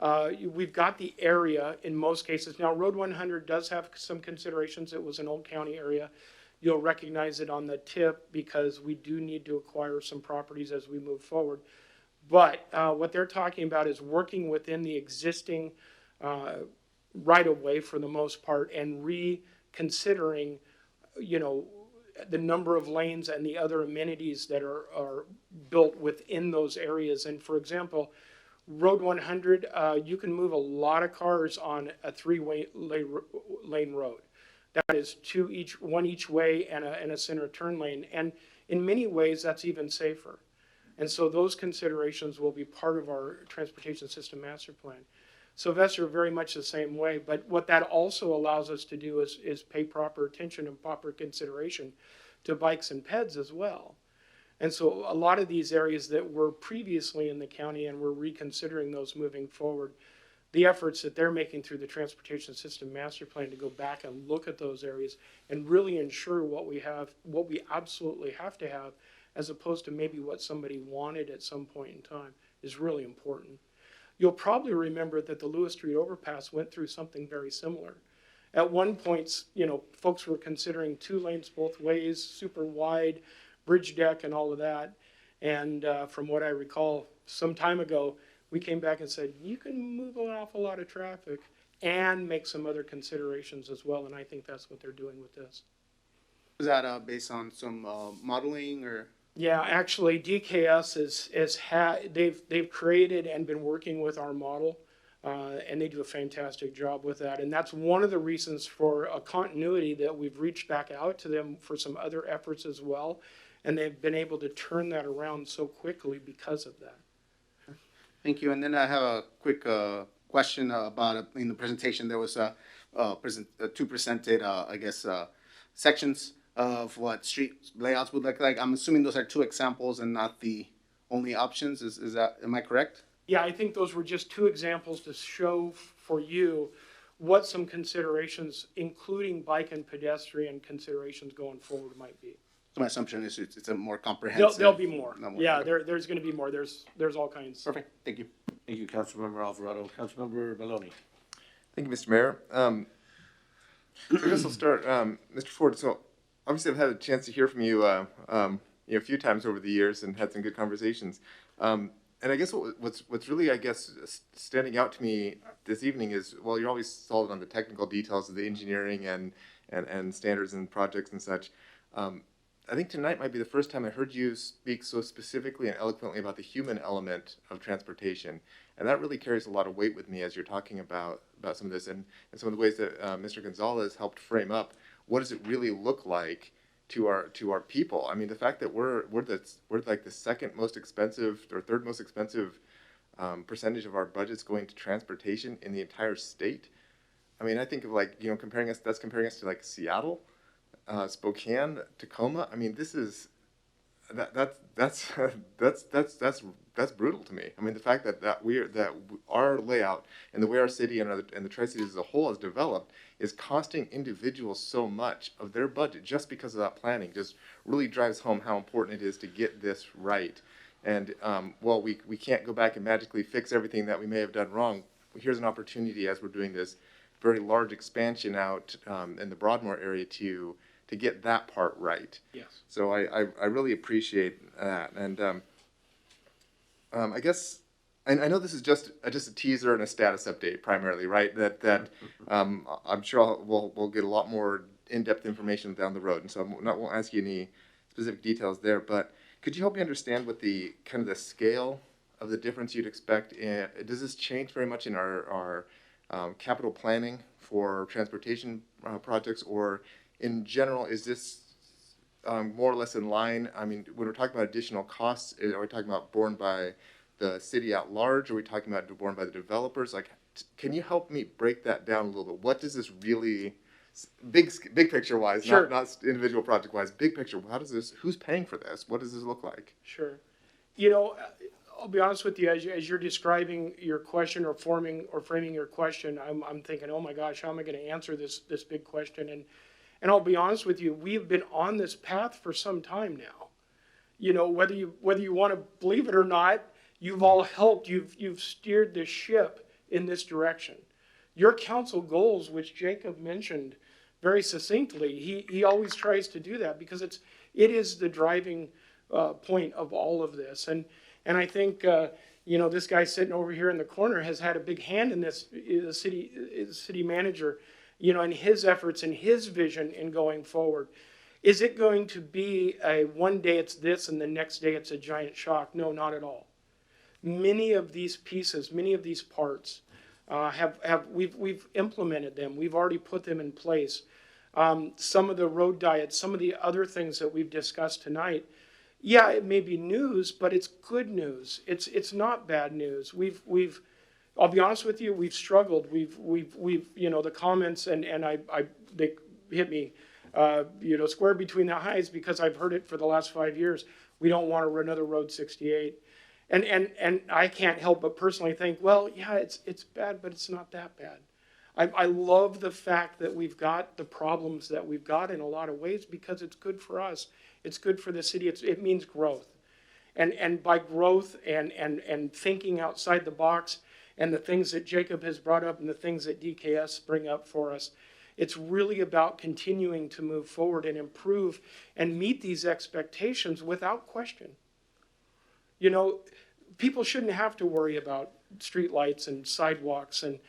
We've got the area in most cases. Now, Road 100 does have some considerations. It was an old county area. You'll recognize it on the tip because we do need to acquire some properties as we move forward. But what they're talking about is working within the existing right-of-way for the most part and reconsidering, you know, the number of lanes and the other amenities that are built within those areas. And for example, Road 100, you can move a lot of cars on a lane road. That is one each way and a center turn lane. And in many ways, that's even safer. And so those considerations will be part of our transportation system master plan. Sylvester, very much the same way. But what that also allows us to do is pay proper attention and proper consideration to bikes and peds as well. And so a lot of these areas that were previously in the county, and we're reconsidering those moving forward, the efforts that they're making through the transportation system master plan to go back and look at those areas and really ensure what we absolutely have to have, as opposed to maybe what somebody wanted at some point in time, is really important. You'll probably remember that the Lewis Street overpass went through something very similar. At one point, you know, folks were considering 2 lanes both ways, super wide, bridge deck and all of that. And from what I recall, some time ago, we came back and said, you can move an awful lot of traffic and make some other considerations as well. And I think that's what they're doing with this. Is that based on some modeling or? Yeah, actually, DKS they've created and been working with our model, and they do a fantastic job with that. And that's one of the reasons for a continuity that we've reached back out to them for some other efforts as well. And they've been able to turn that around so quickly because of that. Thank you. And then I have a quick question about in the presentation. There was two presented, sections of what street layouts would look like. I'm assuming those are 2 examples and not the only options. Is that, am I correct? Yeah, I think those were just 2 examples to show for you what some considerations, including bike and pedestrian considerations going forward, might be. So my assumption is it's a more comprehensive. There'll be more. Yeah, there's going to be more. There's all kinds. Perfect. Thank you. Thank you, Councilmember Alvarado. Councilmember Maloney. Thank you, Mr. Mayor. So I guess I'll start, Mr. Ford. So obviously I've had a chance to hear from you, a few times over the years and had some good conversations. And I guess what's really, I guess, standing out to me this evening is, well, you're always solid on the technical details of the engineering and standards and projects and such. I think tonight might be the first time I heard you speak so specifically and eloquently about the human element of transportation. And that really carries a lot of weight with me as you're talking about some of this and some of the ways that Mr. Gonzalez helped frame up what does it really look like to our people. I mean, the fact that we're like the second most expensive or third most expensive percentage of our budgets going to transportation in the entire state. I mean, I think of comparing us to like Seattle, Spokane, Tacoma. I mean, this is that's brutal to me. I mean, the fact that our layout and the way our city and the Tri-Cities as a whole has developed is costing individuals so much of their budget just because of that planning. Just really drives home how important it is to get this right. And while we can't go back and magically fix everything that we may have done wrong, here's an opportunity as we're doing this very large expansion out in the Broadmoor area to get that part right. Yes. So I really appreciate that. And I guess I know this is just a teaser and a status update primarily, right? That I'm sure we'll get a lot more in-depth information down the road. And so I won't ask you any specific details there, but could you help me understand what the kind of the scale of the difference you'd expect? Does this change very much in our capital planning for transportation projects, or in general, is this more or less in line? I mean, when we're talking about additional costs, are we talking about borne by the city at large? Are we talking about borne by the developers? Like, can you help me break that down a little bit? What does this really, big picture wise, Sure. not individual project wise, big picture, who's paying for this? What does this look like? Sure. I'll be honest with you, as you're describing your question or framing your question, I'm thinking, oh my gosh, how am I going to answer this big question? And I'll be honest with you, we've been on this path for some time now. Whether you want to believe it or not, you've all helped. You've steered the ship in this direction. Your council goals, which Jacob mentioned very succinctly, he always tries to do that because it is the driving point of all of this. And I think, this guy sitting over here in the corner has had a big hand in this, the city manager, in his efforts and his vision in going forward. Is it going to be a one day it's this and the next day it's a giant shock? No, not at all. Many of these pieces, many of these parts, we've implemented them. We've already put them in place. Some of the road diets, some of the other things that we've discussed tonight, yeah, it may be news, but it's good news. It's not bad news. I'll be honest with you, we've struggled. We've the comments and they hit me, square between the eyes because I've heard it for the last 5 years. We don't want another Road 68. And I can't help but personally think, well, yeah, it's bad, but it's not that bad. I love the fact that we've got the problems that we've got in a lot of ways because it's good for us. It's good for the city. It means growth. And by growth and thinking outside the box and the things that Jacob has brought up and the things that DKS bring up for us, it's really about continuing to move forward and improve and meet these expectations without question. People shouldn't have to worry about streetlights and sidewalks and,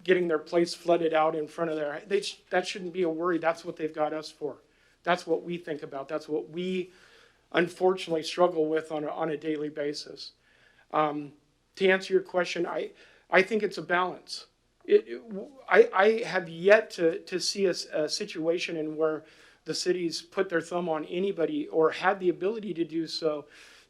getting their place flooded out in front of that shouldn't be a worry. That's what they've got us for. That's what we think about. That's what we unfortunately struggle with on a daily basis. To answer your question, I think it's a balance. I have yet to see a situation in where the cities put their thumb on anybody or had the ability to do so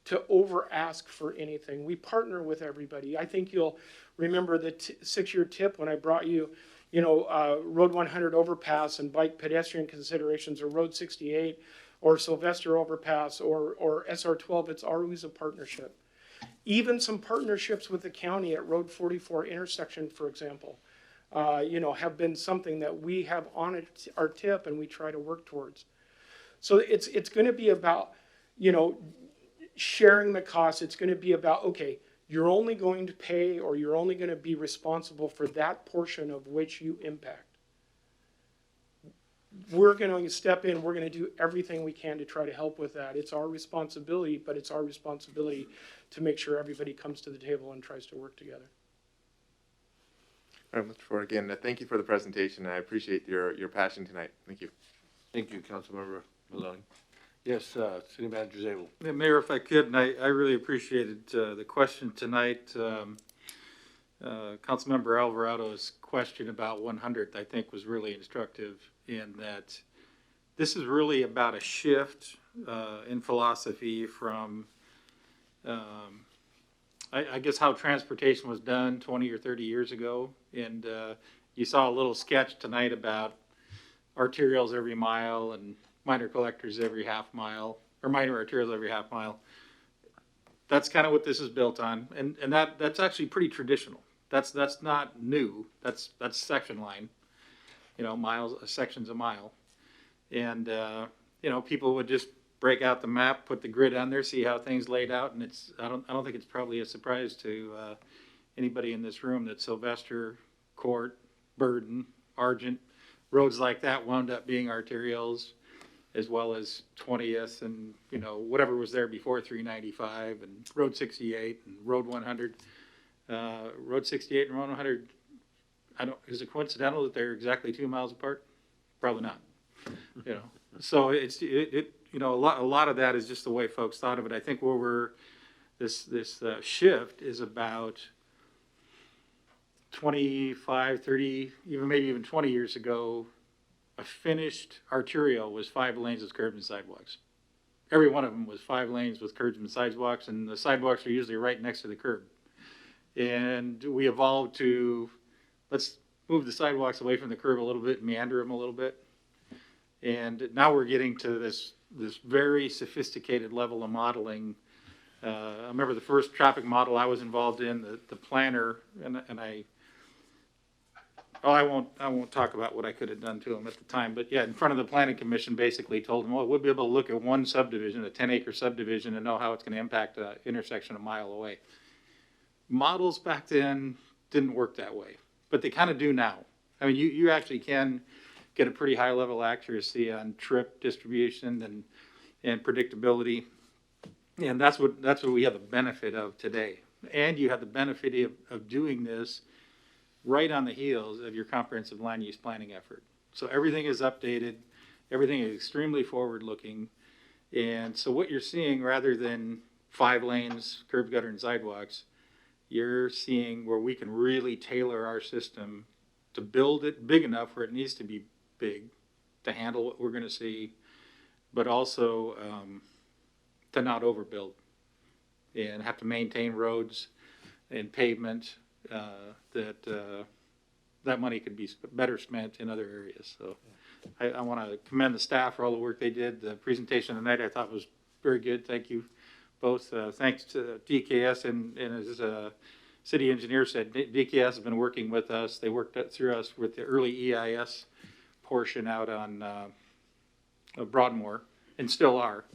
to over ask for anything. We partner with everybody. I think you'll remember the 6-year tip when I brought you, Road 100 overpass and bike pedestrian considerations, or Road 68 or Sylvester overpass or SR12. It's always a partnership. Even some partnerships with the county at Road 44 intersection, for example, have been something that we have on our tip and we try to work towards. So it's going to be about, sharing the costs. It's going to be about, okay, you're only going to pay or you're only going to be responsible for that portion of which you impact. We're going to step in. We're going to do everything we can to try to help with that. It's our responsibility, but it's our responsibility to make sure everybody comes to the table and tries to work together. All right, Mr. Ford, again, thank you for the presentation. I appreciate your passion tonight. Thank you. Thank you, Councilmember Maloney. Yes, City Manager Zabel. Yeah, Mayor, if I could, and I really appreciated the question tonight. Councilmember Alvarado's question about 100th, I think, was really instructive in that this is really about a shift in philosophy from, I guess, how transportation was done 20 or 30 years ago. And you saw a little sketch tonight about arterials every mile and minor collectors every half mile, or minor arterials every half mile. That's kind of what this is built on, and that's actually pretty traditional. That's not new. That's section line, miles, a section's a mile, and people would just break out the map, put the grid on there, see how things laid out, and I don't think it's probably a surprise to anybody in this room that Sylvester, Court, Burden, Argent, roads like that wound up being arterials, as well as 20th and, whatever was there before 395 and Road 68 and Road 100. Road 68 and Road 100, is it coincidental that they're exactly 2 miles apart? Probably not. So a lot of that is just the way folks thought of it. I think where this shift is about 25, 30, maybe even 20 years ago, a finished arterial was 5 lanes with curbs and sidewalks. Every one of them was 5 lanes with curbs and sidewalks, and the sidewalks are usually right next to the curb. And we evolved to, let's move the sidewalks away from the curb a little bit, meander them a little bit. And now we're getting to this very sophisticated level of modeling. I remember the first traffic model I was involved in, the planner, and I won't talk about what I could have done to him at the time, but yeah, in front of the planning commission, basically told him, well, we'll be able to look at one subdivision, a 10-acre subdivision, and know how it's going to impact an intersection a mile away. Models back then didn't work that way, but they kind of do now. I mean, you actually can get a pretty high level accuracy on trip distribution and predictability. And that's what we have the benefit of today. And you have the benefit of doing this right on the heels of your comprehensive land use planning effort. So everything is updated, everything is extremely forward looking. And so what you're seeing, rather than 5 lanes, curb, gutter, and sidewalks, you're seeing where we can really tailor our system to build it big enough where it needs to be big to handle what we're going to see, but also to not overbuild and have to maintain roads and pavement that money could be better spent in other areas. So I want to commend the staff for all the work they did. The presentation tonight I thought was very good. Thank you both. Thanks to DKS and as city engineer said, DKS has been working with us. They worked through us with the early EIS portion out on Broadmoor, and still are.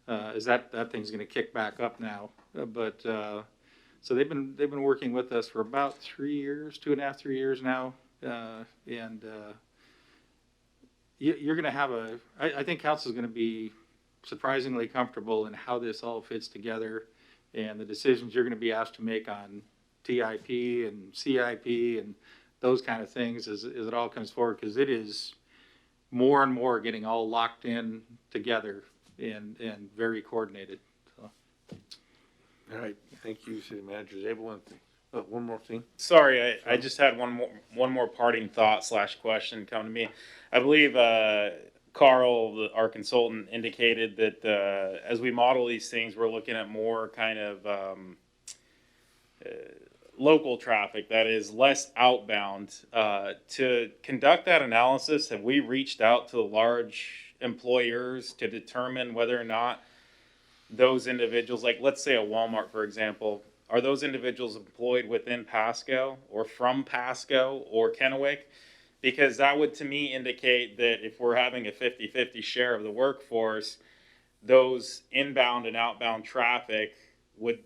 Is that thing's going to kick back up now? So they've been working with us for about 3 years, 2.5, 3 years now, and you're going to have I think council is going to be surprisingly comfortable in how this all fits together, and the decisions you're going to be asked to make on TIP and CIP and those kind of things as it all comes forward, because it is more and more getting all locked in together and very coordinated. So. All right, thank you, City Manager Zabel. One more thing. Sorry, I just had one more parting thought / question come to me. I believe Carl, our consultant, indicated that as we model these things, we're looking at more kind of local traffic that is less outbound. To conduct that analysis, have we reached out to large employers to determine whether or not those individuals, like let's say a Walmart, for example, are those individuals employed within Pasco or from Pasco or Kennewick? Because that would, to me, indicate that if we're having a 50-50 share of the workforce, those inbound and outbound traffic would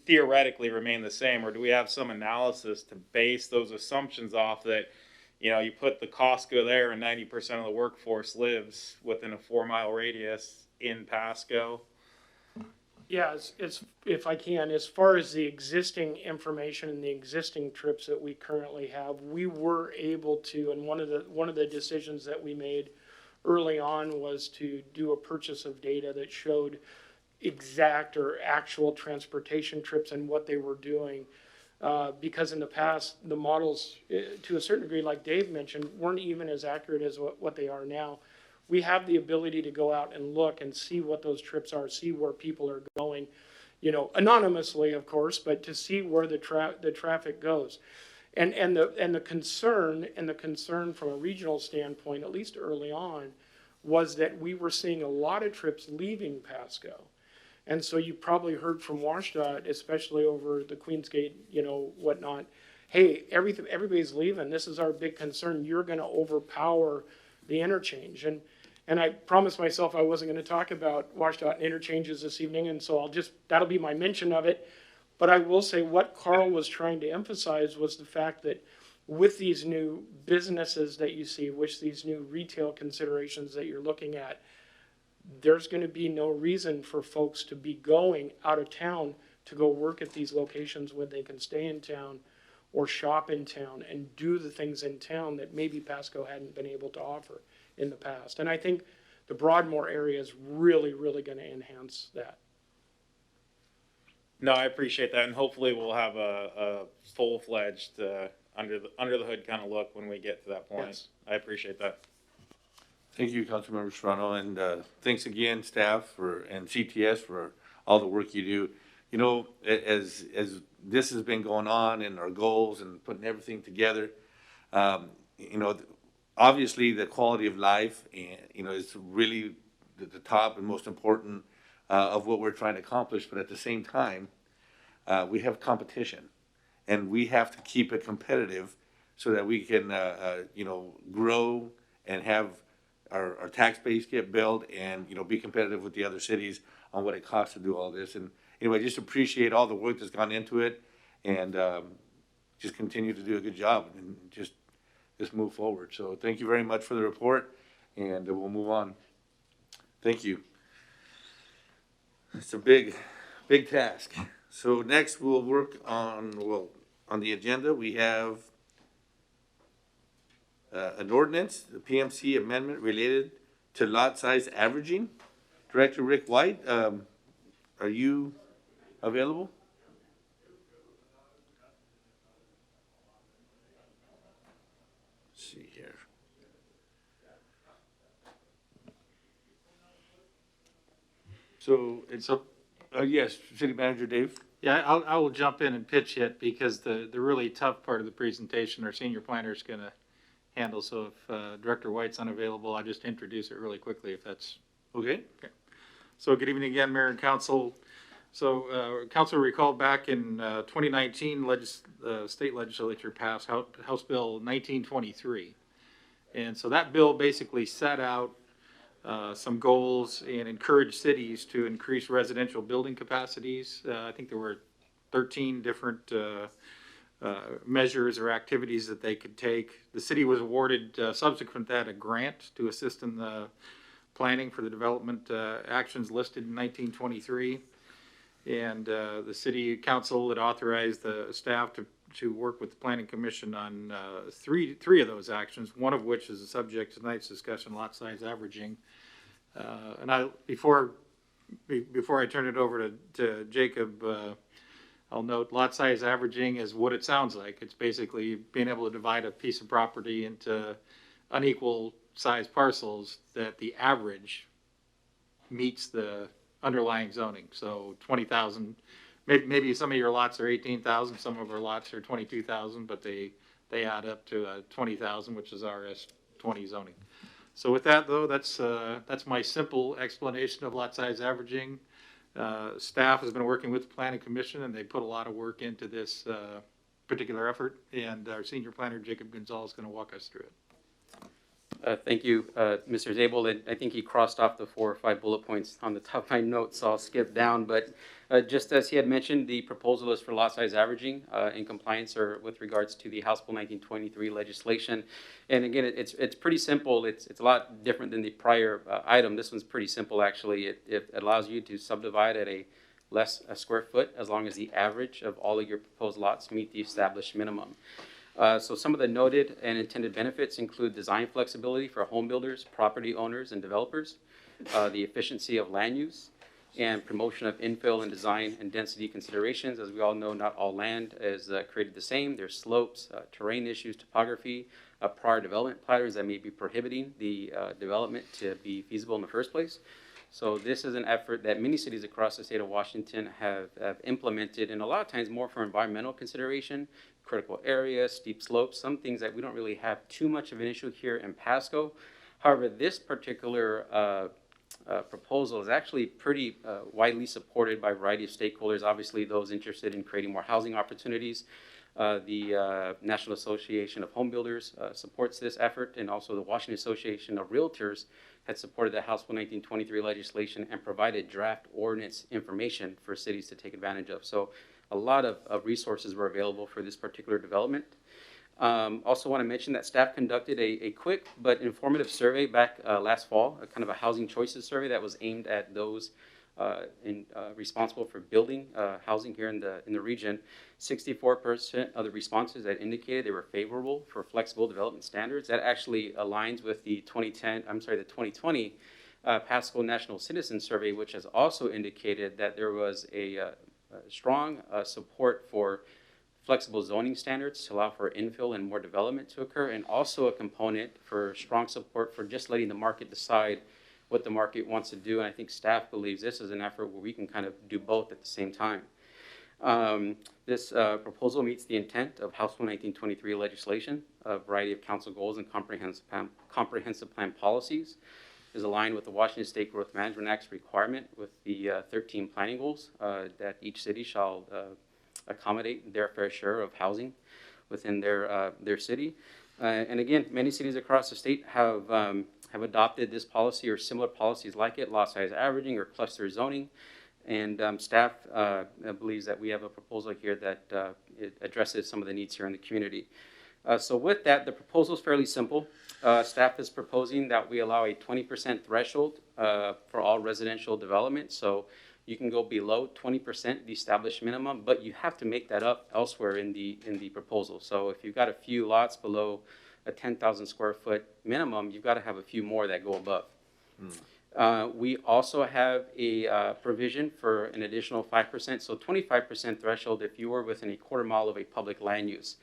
theoretically remain the same. Or do we have some analysis to base those assumptions off that, you put the Costco there and 90% of the workforce lives within a 4-mile radius in Pasco? Yeah, it's if I can, as far as the existing information and the existing trips that we currently have, we were able to, and one of the decisions that we made early on was to do a purchase of data that showed exact or actual transportation trips and what they were doing. Because in the past, the models, to a certain degree, like Dave mentioned, weren't even as accurate as what they are now. We have the ability to go out and look and see what those trips are, see where people are going, anonymously, of course, but to see where the traffic goes. And the concern from a regional standpoint, at least early on, was that we were seeing a lot of trips leaving Pasco. And so you probably heard from Watchdog, especially over the Queensgate, whatnot. Hey, everybody's leaving. This is our big concern. You're going to overpower the interchange. And I promised myself I wasn't going to talk about Watchdog and interchanges this evening, and so that'll be my mention of it. But I will say what Carl was trying to emphasize was the fact that with these new businesses that you see, with these new retail considerations that you're looking at, there's going to be no reason for folks to be going out of town to go work at these locations when they can stay in town or shop in town and do the things in town that maybe Pasco hadn't been able to offer in the past. And I think the Broadmoor area is really, really going to enhance that. No, I appreciate that, and hopefully we'll have a full-fledged under the hood kind of look when we get to that point. Yes. I appreciate that. Thank you, Councilmember Serrano, and thanks again, staff and CTS for all the work you do. As this has been going on and our goals and putting everything together, obviously the quality of life, is really the top and most important of what we're trying to accomplish. But at the same time, we have competition, and we have to keep it competitive so that we can, grow and have our tax base get built and, be competitive with the other cities on what it costs to do all this. And anyway, just appreciate all the work that's gone into it. And just continue to do a good job and just move forward. So thank you very much for the report, and we'll move on. Thank you. It's a big task. So next we'll work on, on the agenda, we have an ordinance, the PMC amendment related to lot size averaging. Director Rick White, are you available? Let's see here. So it's up, yes, City Manager Dave? Yeah, I will jump in and pitch it because the really tough part of the presentation our senior planner is gonna handle. So if Director White's unavailable, I'll just introduce it really quickly if that's Okay. okay. So good evening again, Mayor and Council. So Council recall back in 2019, state legislature passed House Bill 1923. And so that bill basically set out some goals and encouraged cities to increase residential building capacities. I think there were 13 different measures or activities that they could take. The city was awarded subsequent to that a grant to assist in the planning for the development actions listed in 1923. And the city council had authorized the staff to work with the planning commission on three of those actions, one of which is the subject of tonight's discussion, lot size averaging. And before I turn it over to Jacob, I'll note lot size averaging is what it sounds like. It's basically being able to divide a piece of property into unequal sized parcels that the average meets the underlying zoning. So 20,000, maybe some of your lots are 18,000, some of our lots are 22,000, but they add up to 20,000, which is RS 20 zoning. So with that though, that's my simple explanation of lot size averaging. Staff has been working with the Planning Commission and they put a lot of work into this particular effort, and our senior planner Jacob Gonzalez is going to walk us through it. Thank you, Mr. Zabel. And I think he crossed off the 4 or 5 bullet points on the top of my notes, so I'll skip down. But just as he had mentioned, the proposal is for lot size averaging in compliance or with regards to the House Bill 1923 legislation. And again, it's pretty simple. It's a lot different than the prior item. This one's pretty simple, actually. It allows you to subdivide at a square foot as long as the average of all of your proposed lots meet the established minimum. So some of the noted and intended benefits include design flexibility for home builders, property owners, and developers, the efficiency of land use, and promotion of infill and design and density considerations. As we all know, not all land is created the same. There's slopes, terrain issues, topography, prior development patterns that may be prohibiting the development to be feasible in the first place. So this is an effort that many cities across the state of Washington have implemented, and a lot of times more for environmental consideration, critical areas, steep slopes, some things that we don't really have too much of an issue here in Pasco. However, this particular proposal is actually pretty widely supported by a variety of stakeholders. Obviously, those interested in creating more housing opportunities. The National Association of Home Builders supports this effort, and also the Washington Association of Realtors had supported the House Bill 1923 legislation and provided draft ordinance information for cities to take advantage of. So a lot of resources were available for this particular development. Also want to mention that staff conducted a quick but informative survey back last fall, a kind of a housing choices survey that was aimed at those responsible for building housing here in the region. 64% of the responses that indicated they were favorable for flexible development standards. That actually aligns with the 2020 Pasco National Citizen Survey, which has also indicated that there was a strong support for flexible zoning standards to allow for infill and more development to occur, and also a component for strong support for just letting the market decide what the market wants to do. And I think staff believes this is an effort where we can kind of do both at the same time. This proposal meets the intent of House Bill 1923 legislation, a variety of council goals and comprehensive plan policies, is aligned with the Washington State Growth Management Act's requirement with the 13 planning goals that each city shall accommodate their fair share of housing within their city. And again, many cities across the state have adopted this policy or similar policies like it, lot size averaging or cluster zoning. And staff believes that we have a proposal here that it addresses some of the needs here in the community. So with that, the proposal is fairly simple. Staff is proposing that we allow a 20% threshold for all residential development. So you can go below 20%, the established minimum, but you have to make that up elsewhere in the proposal. So if you've got a few lots below a 10,000 square foot minimum, you've got to have a few more that go above. We also have a provision for an additional 5%, so 25% threshold if you were within a quarter mile of a public land use.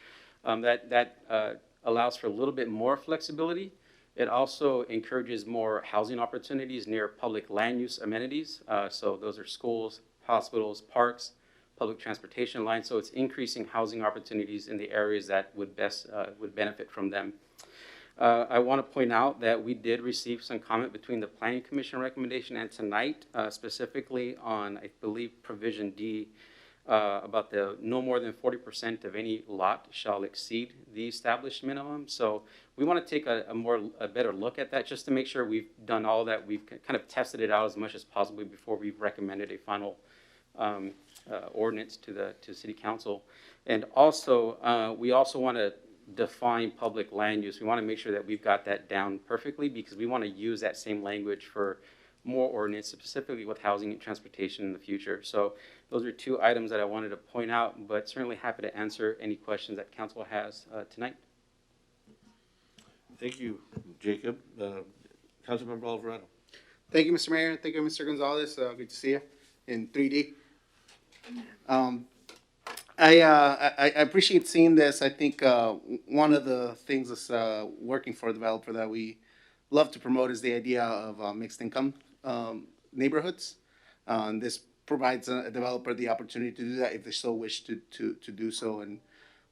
That allows for a little bit more flexibility. It also encourages more housing opportunities near public land use amenities. So those are schools, hospitals, parks, public transportation lines. So it's increasing housing opportunities in the areas that would best would benefit from them. I want to point out that we did receive some comment between the Planning Commission recommendation and tonight, specifically on, I believe, provision D, about the no more than 40% of any lot shall exceed the established minimum. So we want to take a better look at that just to make sure we've done all that. We've kind of tested it out as much as possible before we've recommended a final ordinance to City Council. And also, we also want to define public land use. We want to make sure that we've got that down perfectly because we want to use that same language for more ordinance, specifically with housing and transportation in the future. So those are two items that I wanted to point out, but certainly happy to answer any questions that council has tonight. Thank you, Jacob. Councilmember Alvarado. Thank you, Mr. Mayor. Thank you, Mr. Gonzalez. Good to see you in 3D. I appreciate seeing this. I think one of the things that's working for a developer that we love to promote is the idea of mixed income neighborhoods. This provides a developer the opportunity to do that if they so wish to do so, and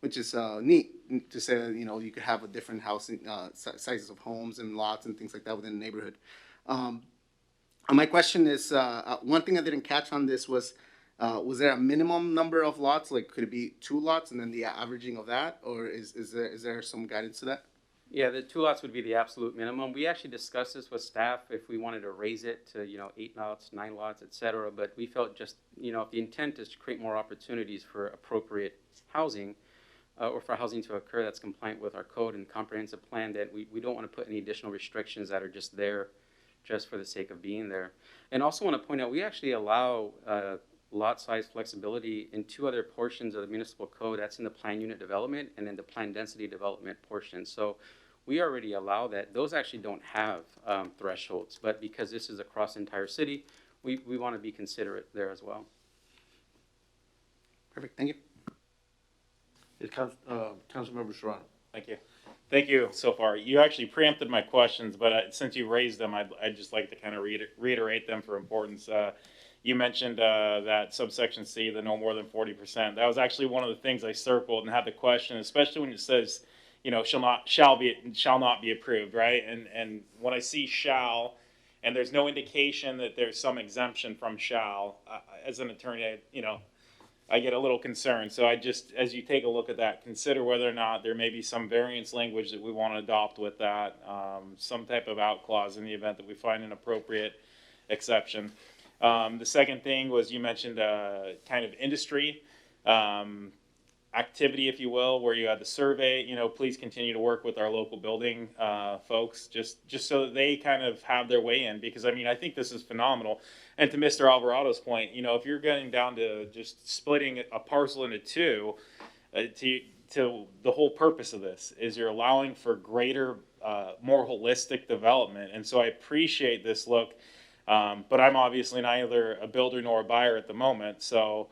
which is neat to say, you know, you could have a different housing sizes of homes and lots and things like that within a neighborhood. My question is, one thing I didn't catch on this was there a minimum number of lots? Like, could it be 2 lots and then the averaging of that, or is there some guidance to that? Yeah, the 2 lots would be the absolute minimum. We actually discussed this with staff if we wanted to raise it to, 8 lots, 9 lots, et cetera. But we felt just, if the intent is to create more opportunities for appropriate housing or for housing to occur that's compliant with our code and comprehensive plan, that we don't want to put any additional restrictions that are just there just for the sake of being there. And also want to point out, we actually allow lot size flexibility in 2 other portions of the municipal code. That's in the plan unit development and in the plan density development portion. So we already allow that. Those actually don't have thresholds, but because this is across the entire city, we want to be considerate there as well. Perfect, thank you. Councilmember Serrano. Thank you. Thank you so far. You actually preempted my questions, but since you raised them, I'd just like to kind of reiterate them for importance. You mentioned that subsection C, the no more than 40%. That was actually one of the things I circled and had the question, especially when it says, shall not be approved, right? And when I see shall, and there's no indication that there's some exemption from shall, as an attorney, I get a little concerned. So I just, as you take a look at that, consider whether or not there may be some variance language that we want to adopt with that, some type of out clause in the event that we find an appropriate exception. The second thing was you mentioned kind of industry activity, if you will, where you had the survey. Please continue to work with our local building folks just so that they kind of have their way in, because I think this is phenomenal. And to Mr. Alvarado's point, if you're getting down to just splitting a parcel into 2, to the whole purpose of this is you're allowing for greater, more holistic development. And so I appreciate this look. But I'm obviously neither a builder nor a buyer at the moment. So,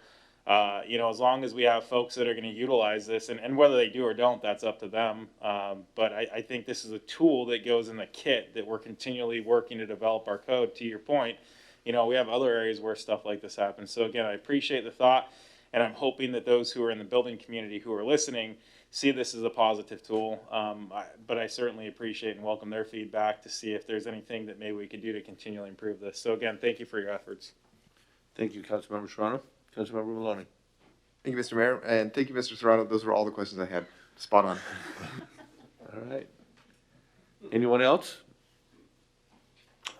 as long as we have folks that are going to utilize this, and whether they do or don't, that's up to them. But I think this is a tool that goes in the kit that we're continually working to develop our code. To your point, we have other areas where stuff like this happens. So again, I appreciate the thought, and I'm hoping that those who are in the building community who are listening see this as a positive tool, but I certainly appreciate and welcome their feedback to see if there's anything that maybe we could do to continually improve this. So again, thank you for your efforts. Thank you, Councilmember Serrano. Councilmember Maloney. Thank you, Mr. Mayor, and thank you, Mr. Serrano. Those were all the questions I had. Spot on. All right. Anyone else?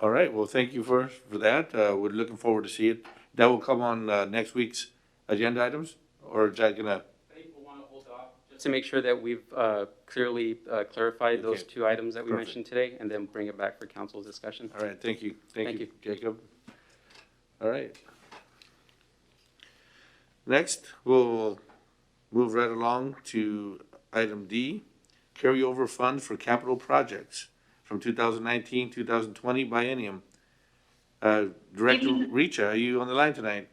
All right. Well, thank you for that. We're looking forward to see it That will come on next week's agenda items, or is that gonna? I think we'll want to hold off just to make sure that we've clearly clarified those Okay. two items that we Perfect. mentioned today, and then bring it back for council's discussion. All right, thank you. Thank Thank you, you. Jacob. All right. Next, we'll move right along to item D, carryover funds for capital projects from 2019, 2020 biennium. Director Evening. Richa, are you on the line tonight?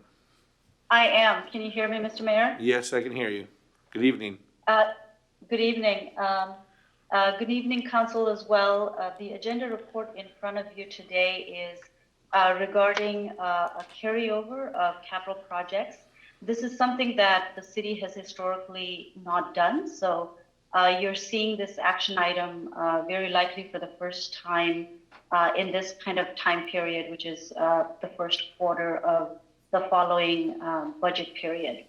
I am. Can you hear me, Mr. Mayor? Yes, I can hear you. Good evening. Good evening. Good evening, council as well. The agenda report in front of you today is regarding a carryover of capital projects. This is something that the city has historically not done. So you're seeing this action item very likely for the first time in this kind of time period, which is the first quarter of the following budget period.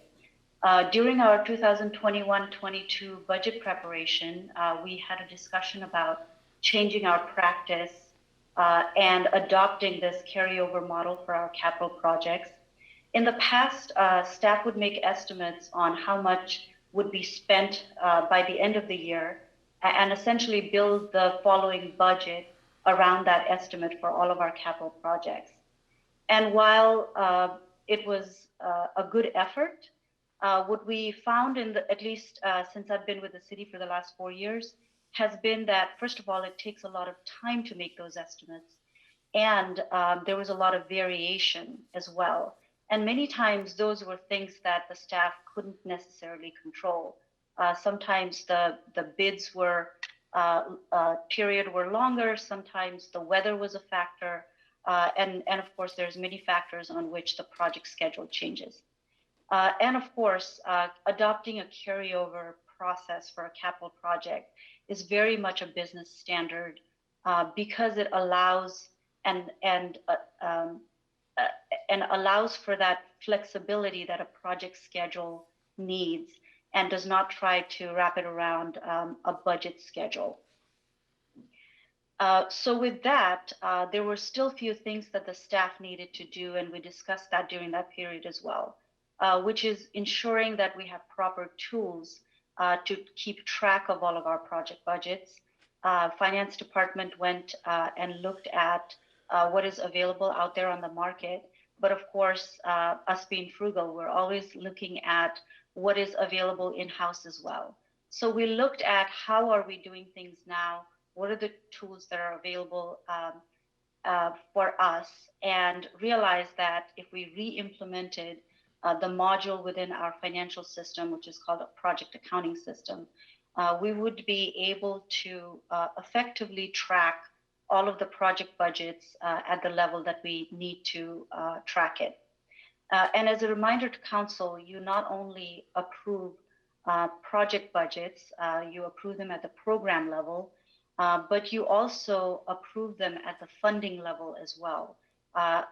During our 2021-22 budget preparation, we had a discussion about changing our practice and adopting this carryover model for our capital projects. In the past, staff would make estimates on how much would be spent by the end of the year and essentially build the following budget around that estimate for all of our capital projects. And while it was a good effort, what we found at least since I've been with the city for the last 4 years, has been that, first of all, it takes a lot of time to make those estimates. And there was a lot of variation as well. And many times those were things that the staff couldn't necessarily control. Sometimes the bids were period were longer. Sometimes the weather was a factor. And of course, there's many factors on which the project schedule changes. And of course, adopting a carryover process for a capital project is very much a business standard because it allows and allows for that flexibility that a project schedule needs and does not try to wrap it around a budget schedule. So with that, there were still few things that the staff needed to do, and we discussed that during that period as well, which is ensuring that we have proper tools to keep track of all of our project budgets. Finance department went and looked at what is available out there on the market. But of course, us being frugal, we're always looking at what is available in-house as well. So we looked at how are we doing things now? What are the tools that are available for us, and realized that if we re-implemented the module within our financial system, which is called a project accounting system, we would be able to effectively track all of the project budgets at the level that we need to track it. And as a reminder to council, you not only approve project budgets, you approve them at the program level, but you also approve them at the funding level as well,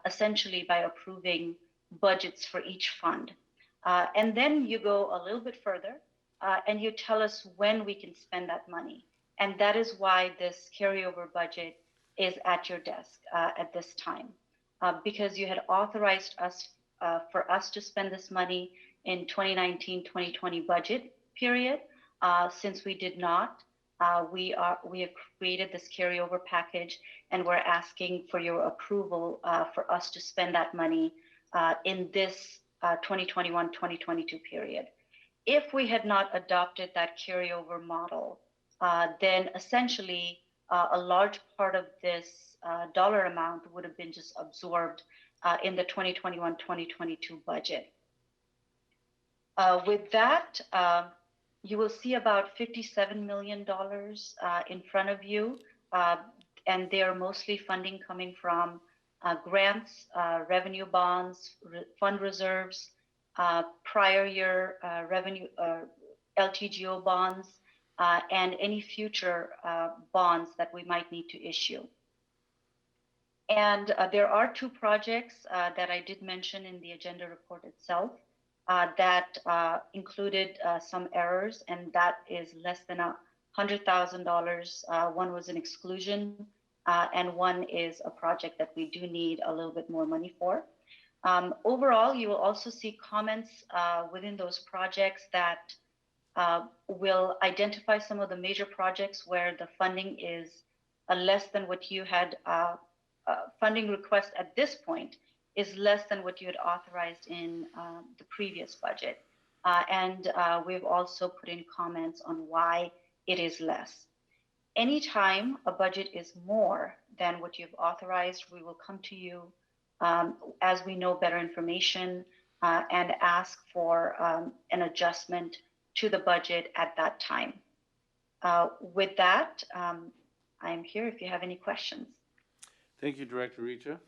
essentially by approving budgets for each fund. And then you go a little bit further and you tell us when we can spend that money. And that is why this carryover budget is at your desk at this time, because you had authorized us for us to spend this money in 2019-2020 budget period. Since we did not, we have created this carryover package, and we're asking for your approval for us to spend that money in this 2021-2022 period. If we had not adopted that carryover model, then essentially a large part of this dollar amount would have been just absorbed in the 2021-2022 budget. With that, you will see about $57 million in front of you, and they are mostly funding coming from grants, revenue bonds, fund reserves, prior year revenue, LTGO bonds, and any future bonds that we might need to issue. And there are two projects that I did mention in the agenda report itself that included some errors, and that is less than $100,000. One was an exclusion, and one is a project that we do need a little bit more money for. Overall, you will also see comments within those projects that will identify some of the major projects where the funding is less than what you had, funding request at this point is less than what you had authorized in the previous budget. And we've also put in comments on why it is less. Anytime a budget is more than what you've authorized, we will come to you as we know better information and ask for an adjustment to the budget at that time. With that, I'm here if you have any questions. Thank you, Director Richa.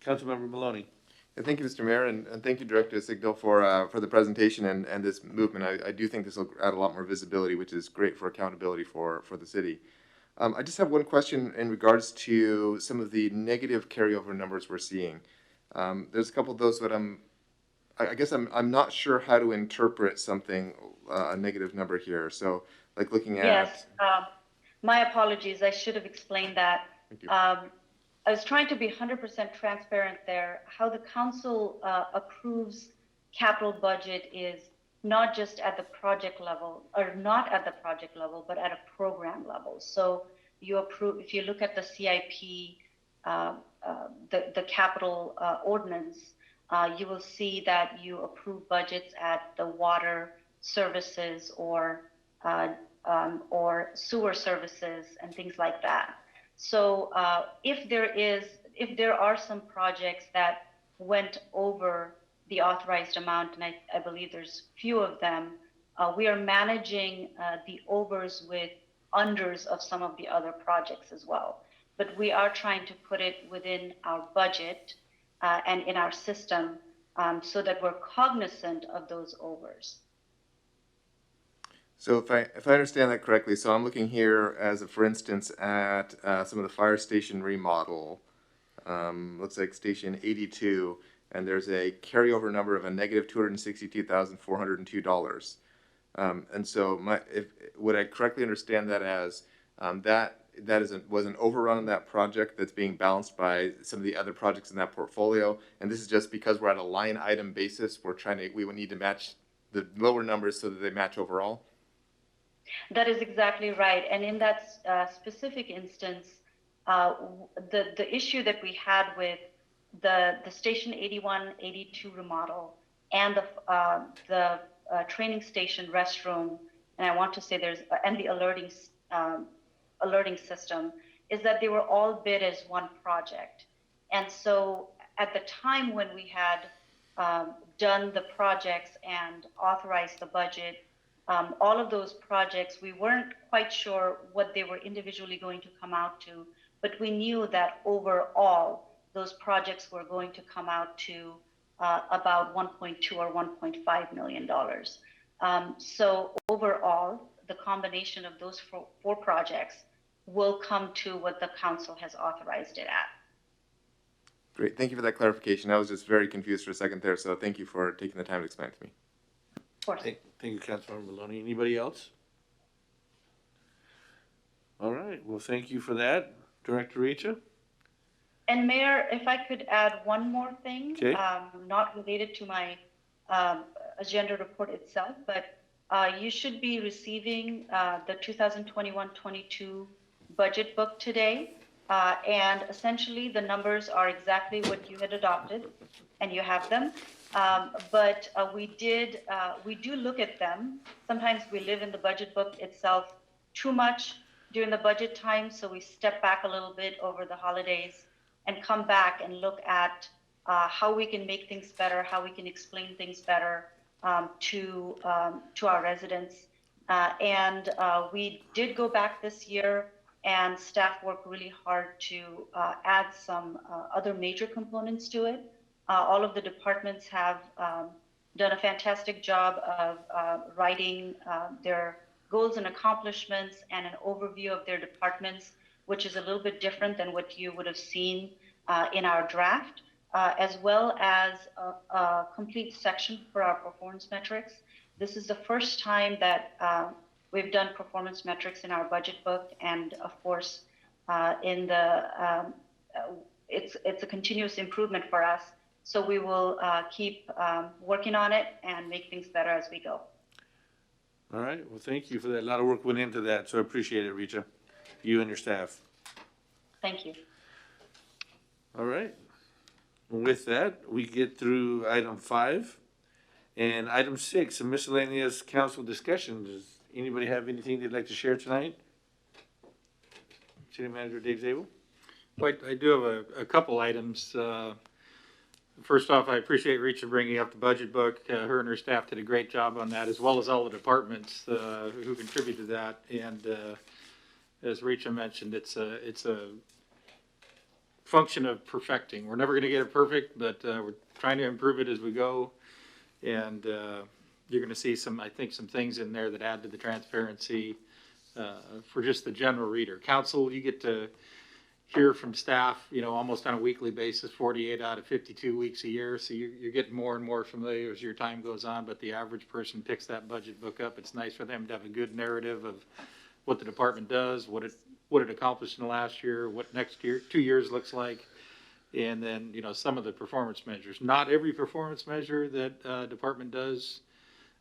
Councilmember Maloney. Yeah, thank you, Mr. Mayor, and thank you, Director Signal, for the presentation and this movement. I do think this will add a lot more visibility, which is great for accountability for the city. I just have one question in regards to some of the negative carryover numbers we're seeing. There's a couple of those that I guess I'm not sure how to interpret something, a negative number here. So, like looking at. Yes, my apologies. I should have explained that. Thank you. I was trying to be 100% transparent there. How the council approves capital budget is not just at the project level, or not at the project level, but at a program level. So you approve, if you look at the CIP, the capital ordinance, you will see that you approve budgets at the water services or sewer services and things like that. So if there are some projects that went over the authorized amount, and I believe there's few of them, we are managing the overs with unders of some of the other projects as well. But we are trying to put it within our budget and in our system so that we're cognizant of those overs. So if I understand that correctly, so I'm looking here as a, for instance, at some of the fire station remodel. Looks like station 82, and there's a carryover number of a negative $262,402. And so would I correctly understand that as that was an overrun on that project that's being balanced by some of the other projects in that portfolio, and this is just because we're at a line item basis, we would need to match the lower numbers so that they match overall? That is exactly right. And in that specific instance, the issue that we had with the station 81, 82 remodel and the training station restroom, and I want to say and the alerting system, is that they were all bid as one project. And so at the time when we had done the projects and authorized the budget, all of those projects, we weren't quite sure what they were individually going to come out to, but we knew that overall, those projects were going to come out to about 1.2 or $1.5 million. So overall, the combination of those four projects will come to what the council has authorized it at. Great, thank you for that clarification. I was just very confused for a second there, so thank you for taking the time to explain it to me. Of course. Thank you, Councilmember Maloney. Anybody else? All right, well, thank you for that. Director Richa? And Mayor, if I could add one more thing, Okay. Not related to my agenda report itself, but you should be receiving the 2021-22 budget book today. And essentially the numbers are exactly what you had adopted, and you have them. But we do look at them. Sometimes we live in the budget book itself too much during the budget time, so we step back a little bit over the holidays and come back and look at how we can make things better, how we can explain things better to our residents. And we did go back this year, and staff worked really hard to add some other major components to it. All of the departments have done a fantastic job of writing their goals and accomplishments and an overview of their departments, which is a little bit different than what you would have seen in our draft, as well as a complete section for our performance metrics. This is the first time that we've done performance metrics in our budget book, and of course, it's a continuous improvement for us So we will keep working on it and make things better as we go. All right, well, thank you for that. A lot of work went into that, so I appreciate it, Richa, you and your staff. Thank you. All right. With that, we get through item 5. And item 6, a miscellaneous council discussion. Does anybody have anything they'd like to share tonight? City Manager Dave Zabel? Well, I do have a couple items. First off, I appreciate Richa bringing up the budget book. Her and her staff did a great job on that, as well as all the departments who contributed to that. And as Richa mentioned, it's a function of perfecting. We're never going to get it perfect, but we're trying to improve it as we go. And you're going to see I think some things in there that add to the transparency for just the general reader. Council, you get to hear from staff, almost on a weekly basis, 48 out of 52 weeks a year. So you're getting more and more familiar as your time goes on, but the average person picks that budget book up. It's nice for them to have a good narrative of what the department does, what it accomplished in the last year, what next year, 2 years looks like. And then, some of the performance measures. Not every performance measure that department does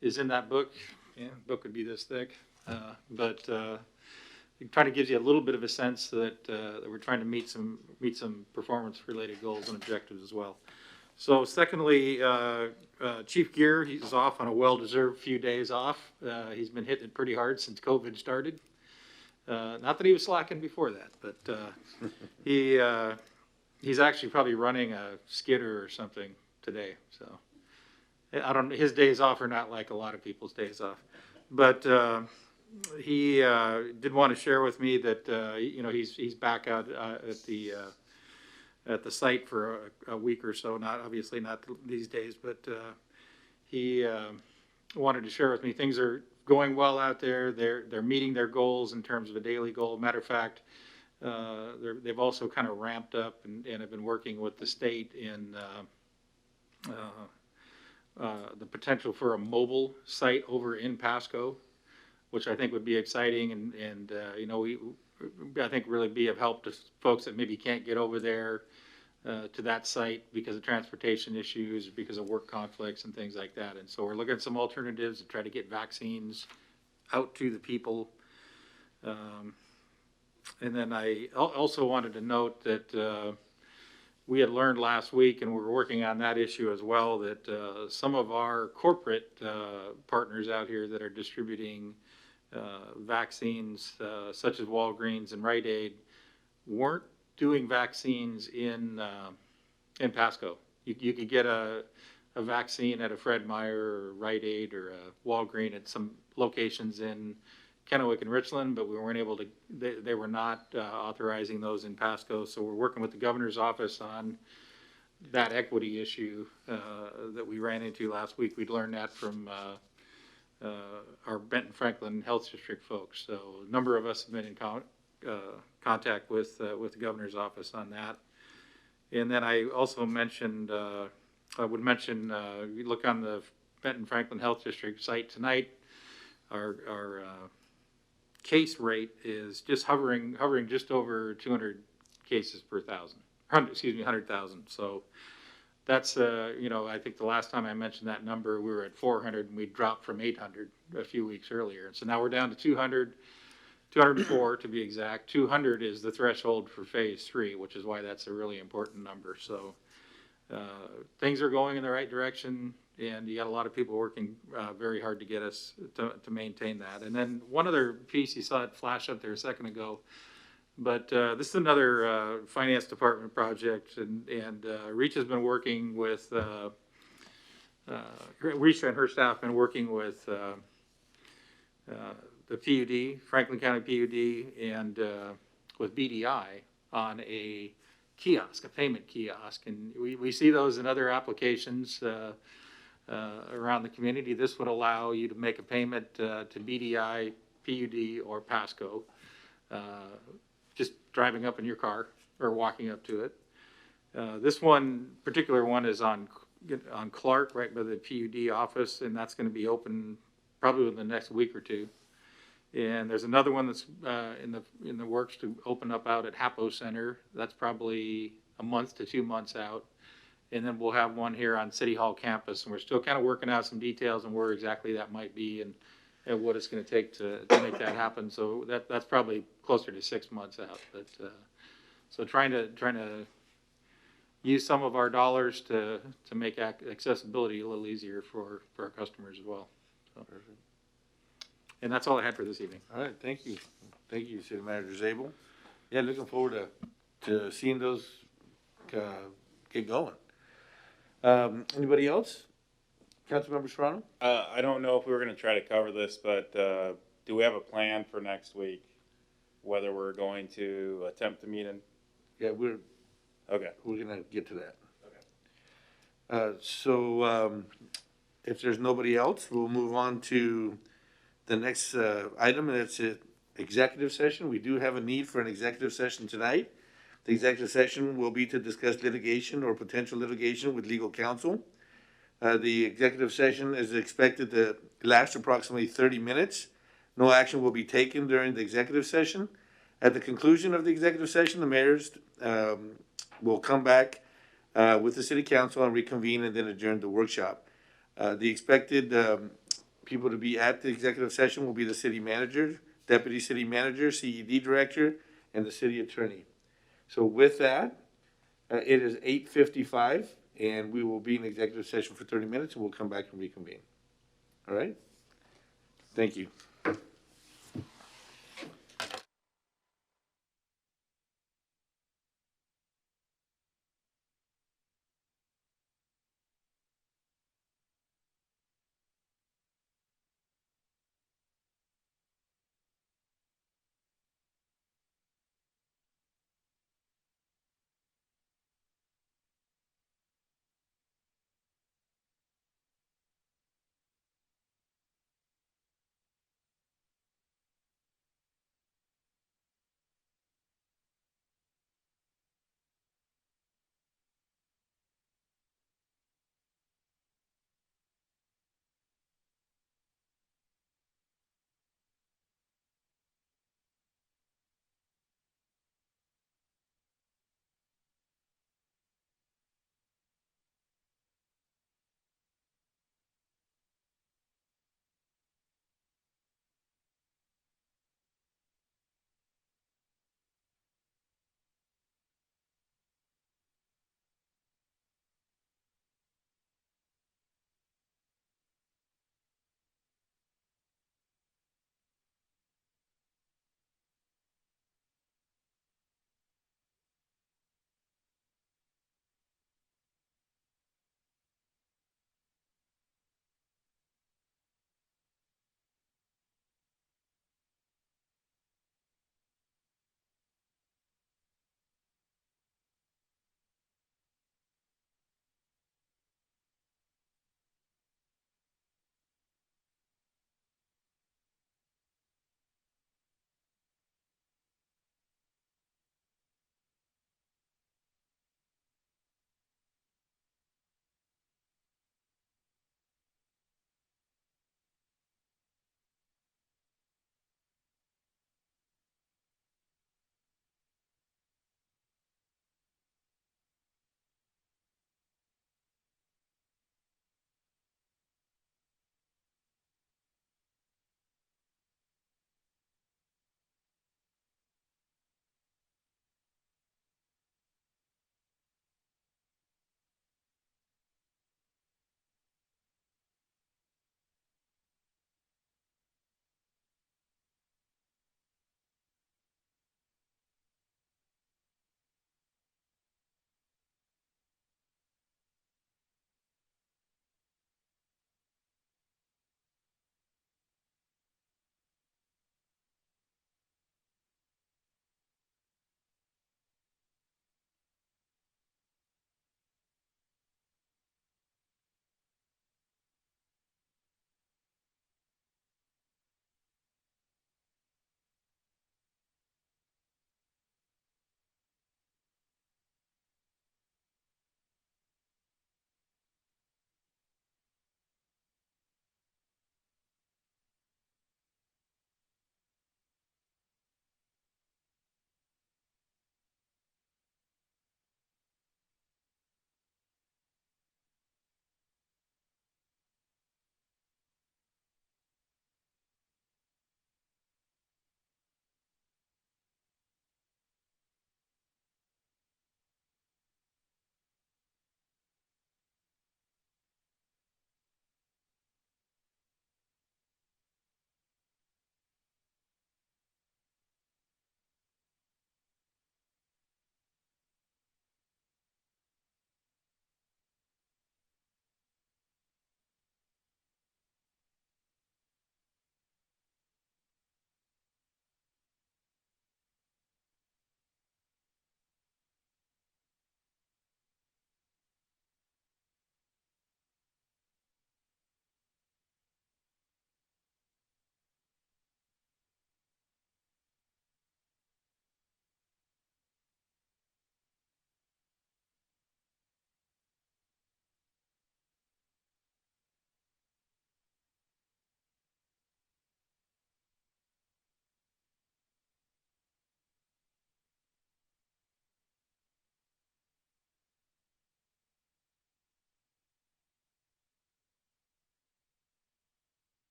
is in that book. Yeah, the book would be this thick. But it kind of gives you a little bit of a sense that we're trying to meet some performance-related goals and objectives as well. So secondly, Chief Gear, he's off on a well-deserved few days off. He's been hitting it pretty hard since COVID started. Not that he was slacking before that, but he's actually probably running a skidder or something today. So his days off are not like a lot of people's days off. But he did want to share with me that he's back out at the site for a week or so. Not these days, but he wanted to share with me things are going well out there. They're meeting their goals in terms of a daily goal. Matter of fact, they've also kind of ramped up and have been working with the state in the potential for a mobile site over in Pasco, which I think would be exciting and I think really be of help to folks that maybe can't get over there to that site because of transportation issues, because of work conflicts and things like that. And so we're looking at some alternatives to try to get vaccines out to the people. And then I also wanted to note that we had learned last week, and we're working on that issue as well, that some of our corporate partners out here that are distributing vaccines, such as Walgreens and Rite Aid, weren't doing vaccines in Pasco. You could get a vaccine at a Fred Meyer or Rite Aid or a Walgreens at some locations in Kennewick and Richland, but we weren't able to, they were not authorizing those in Pasco. So we're working with the governor's office on that equity issue that we ran into last week. We'd learned that from our Benton Franklin Health District folks. So a number of us have been in contact with the governor's office on that. And then I also mentioned, I would mention, you look on the Benton Franklin Health District site tonight, our case rate is just hovering just over 200 cases per 100,000. So that's, I think the last time I mentioned that number, we were at 400 and we dropped from 800 a few weeks earlier. So now we're down to 204 to be exact. 200 is the threshold for phase 3, which is why that's a really important number. So things are going in the right direction, and you got a lot of people working very hard to get us to maintain that. And then one other piece, you saw it flash up there a second ago, but this is another finance department project, and Richa has been working with, Richa and her staff have been working with the PUD, Franklin County PUD, and with BDI on a kiosk, a payment kiosk. And we see those in other applications around the community. This would allow you to make a payment to BDI, PUD, or Pasco, just driving up in your car or walking up to it. This particular one is on Clark, right by the PUD office, and that's going to be open probably within the next week or two. And there's another one that's in the works to open up out at Hapo Center. That's probably a month to 2 months out. And then we'll have one here on City Hall campus, and we're still kind of working out some details on where exactly that might be and what it's gonna take to make that happen. So that's probably closer to 6 months out, but, so trying to use some of our dollars to make accessibility a little easier for our customers as well. So, and that's all I had for this evening. All right, thank you. Thank you, City Manager Zabel. Yeah, looking forward to seeing those get going. Anybody else? Councilmember Serrano? I don't know if we were gonna try to cover this, but, do we have a plan for next week? Whether we're going to attempt to meet in? Yeah, we're Okay. gonna get to that. So, if there's nobody else, we'll move on to the next item, and that's it, executive session. We do have a need for an executive session tonight. The executive session will be to discuss litigation or potential litigation with legal counsel. The executive session is expected to last approximately 30 minutes. No action will be taken during the executive session. At the conclusion of the executive session, the mayors will come back with the city council and reconvene and then adjourn the workshop. The expected people to be at the executive session will be the city manager, deputy city manager, CED director, and the city attorney. So with that, it is 8:55, and we will be in executive session for 30 minutes, and we'll come back and reconvene. All right? Thank you.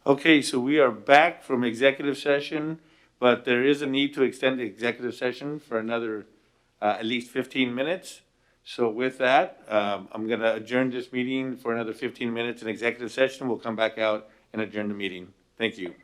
Okay, so we are back from executive session, but there is a need to extend the executive session for another at least 15 minutes. So with that, I'm going to adjourn this meeting for another 15 minutes in executive session. We'll come back out and adjourn the meeting. Thank you.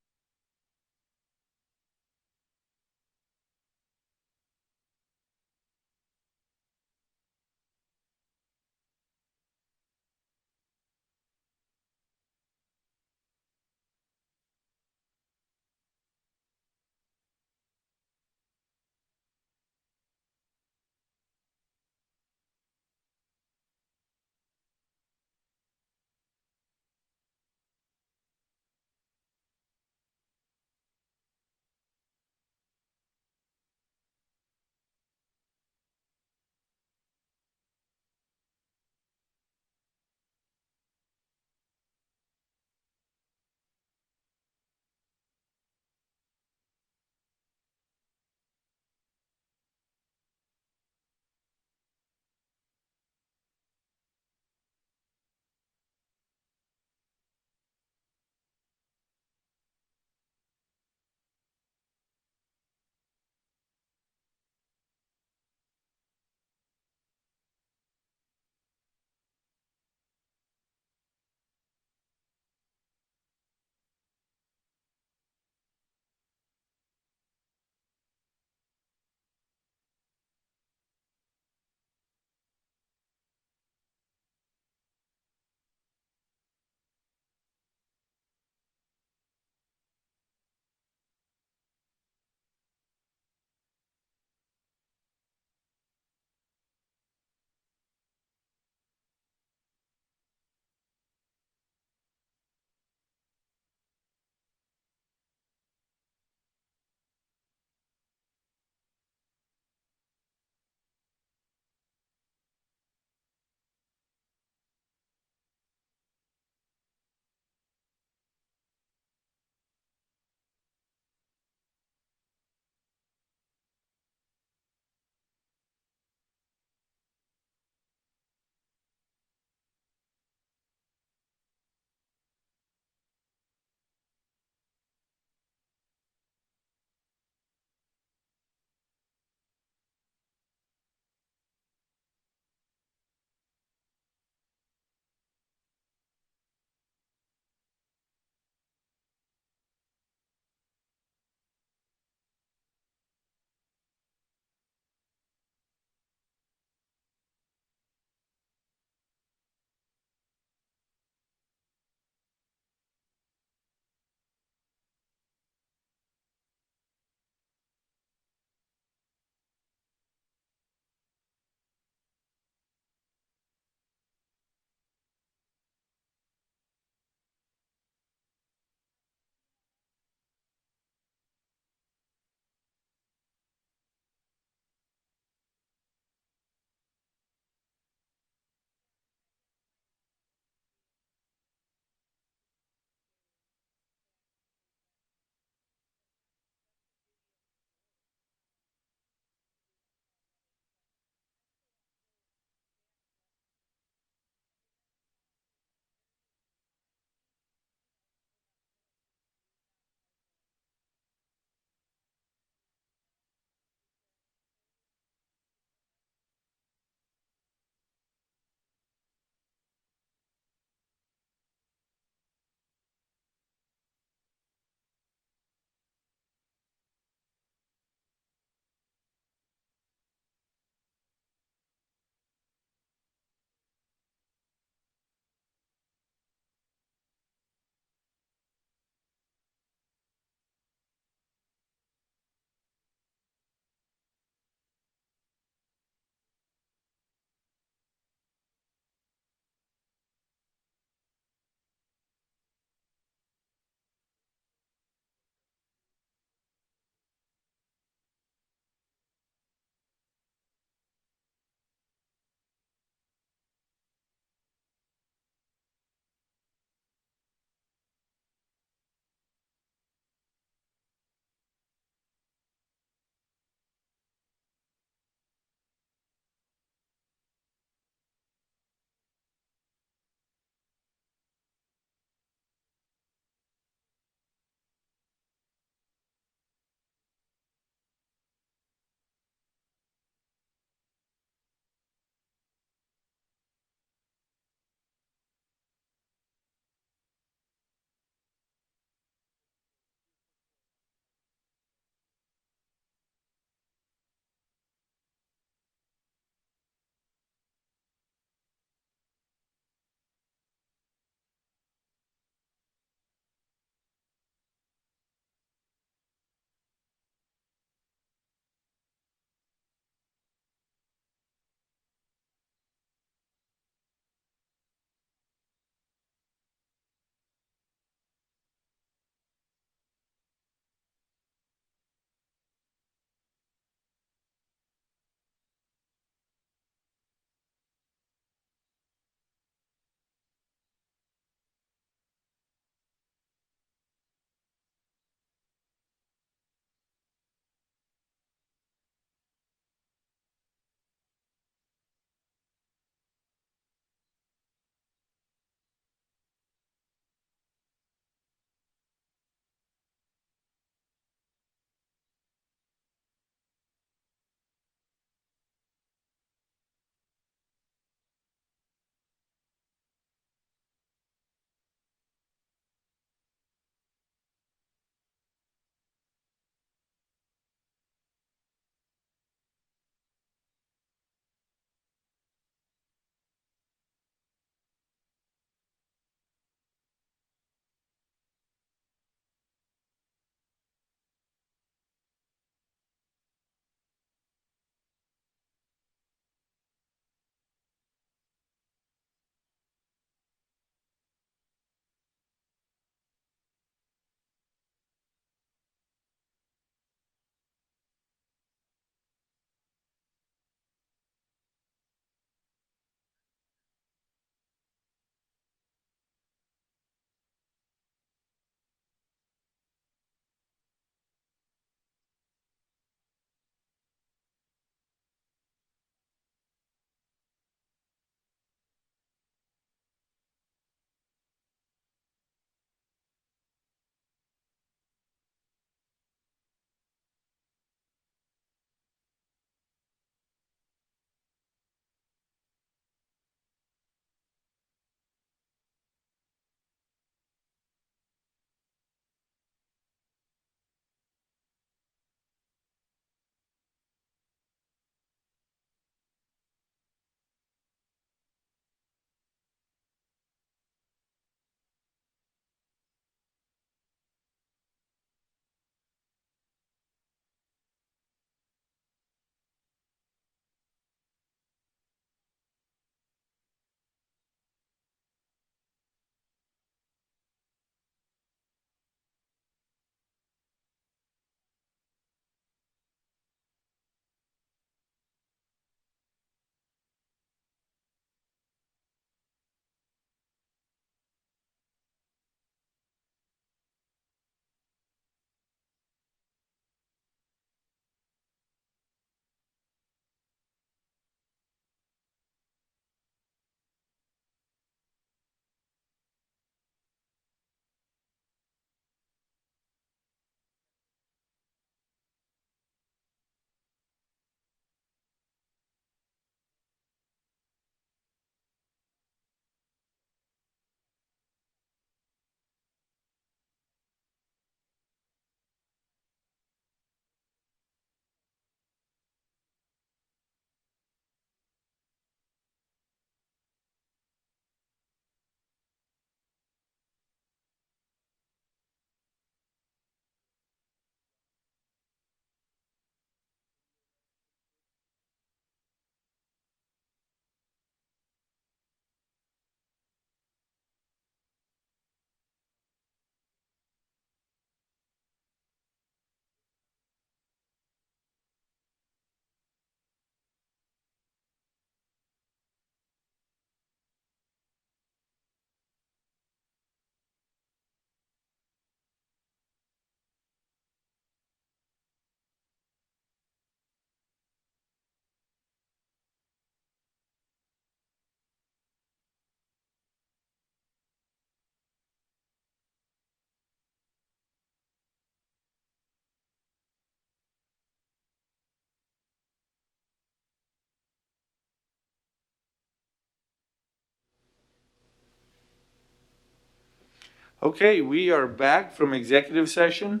Okay, we are back from executive session,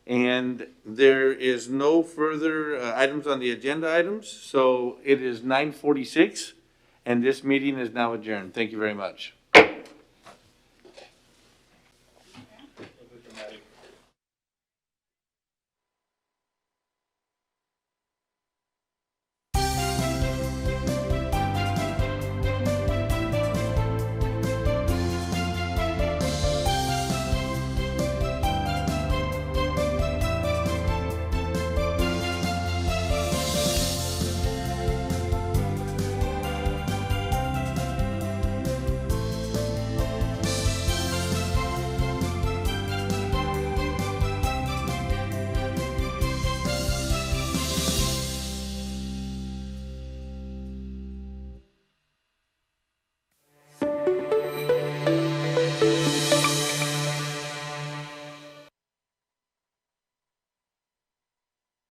and there is no further items on the agenda items, so it is 9:46, and this meeting is now adjourned. Thank you very much.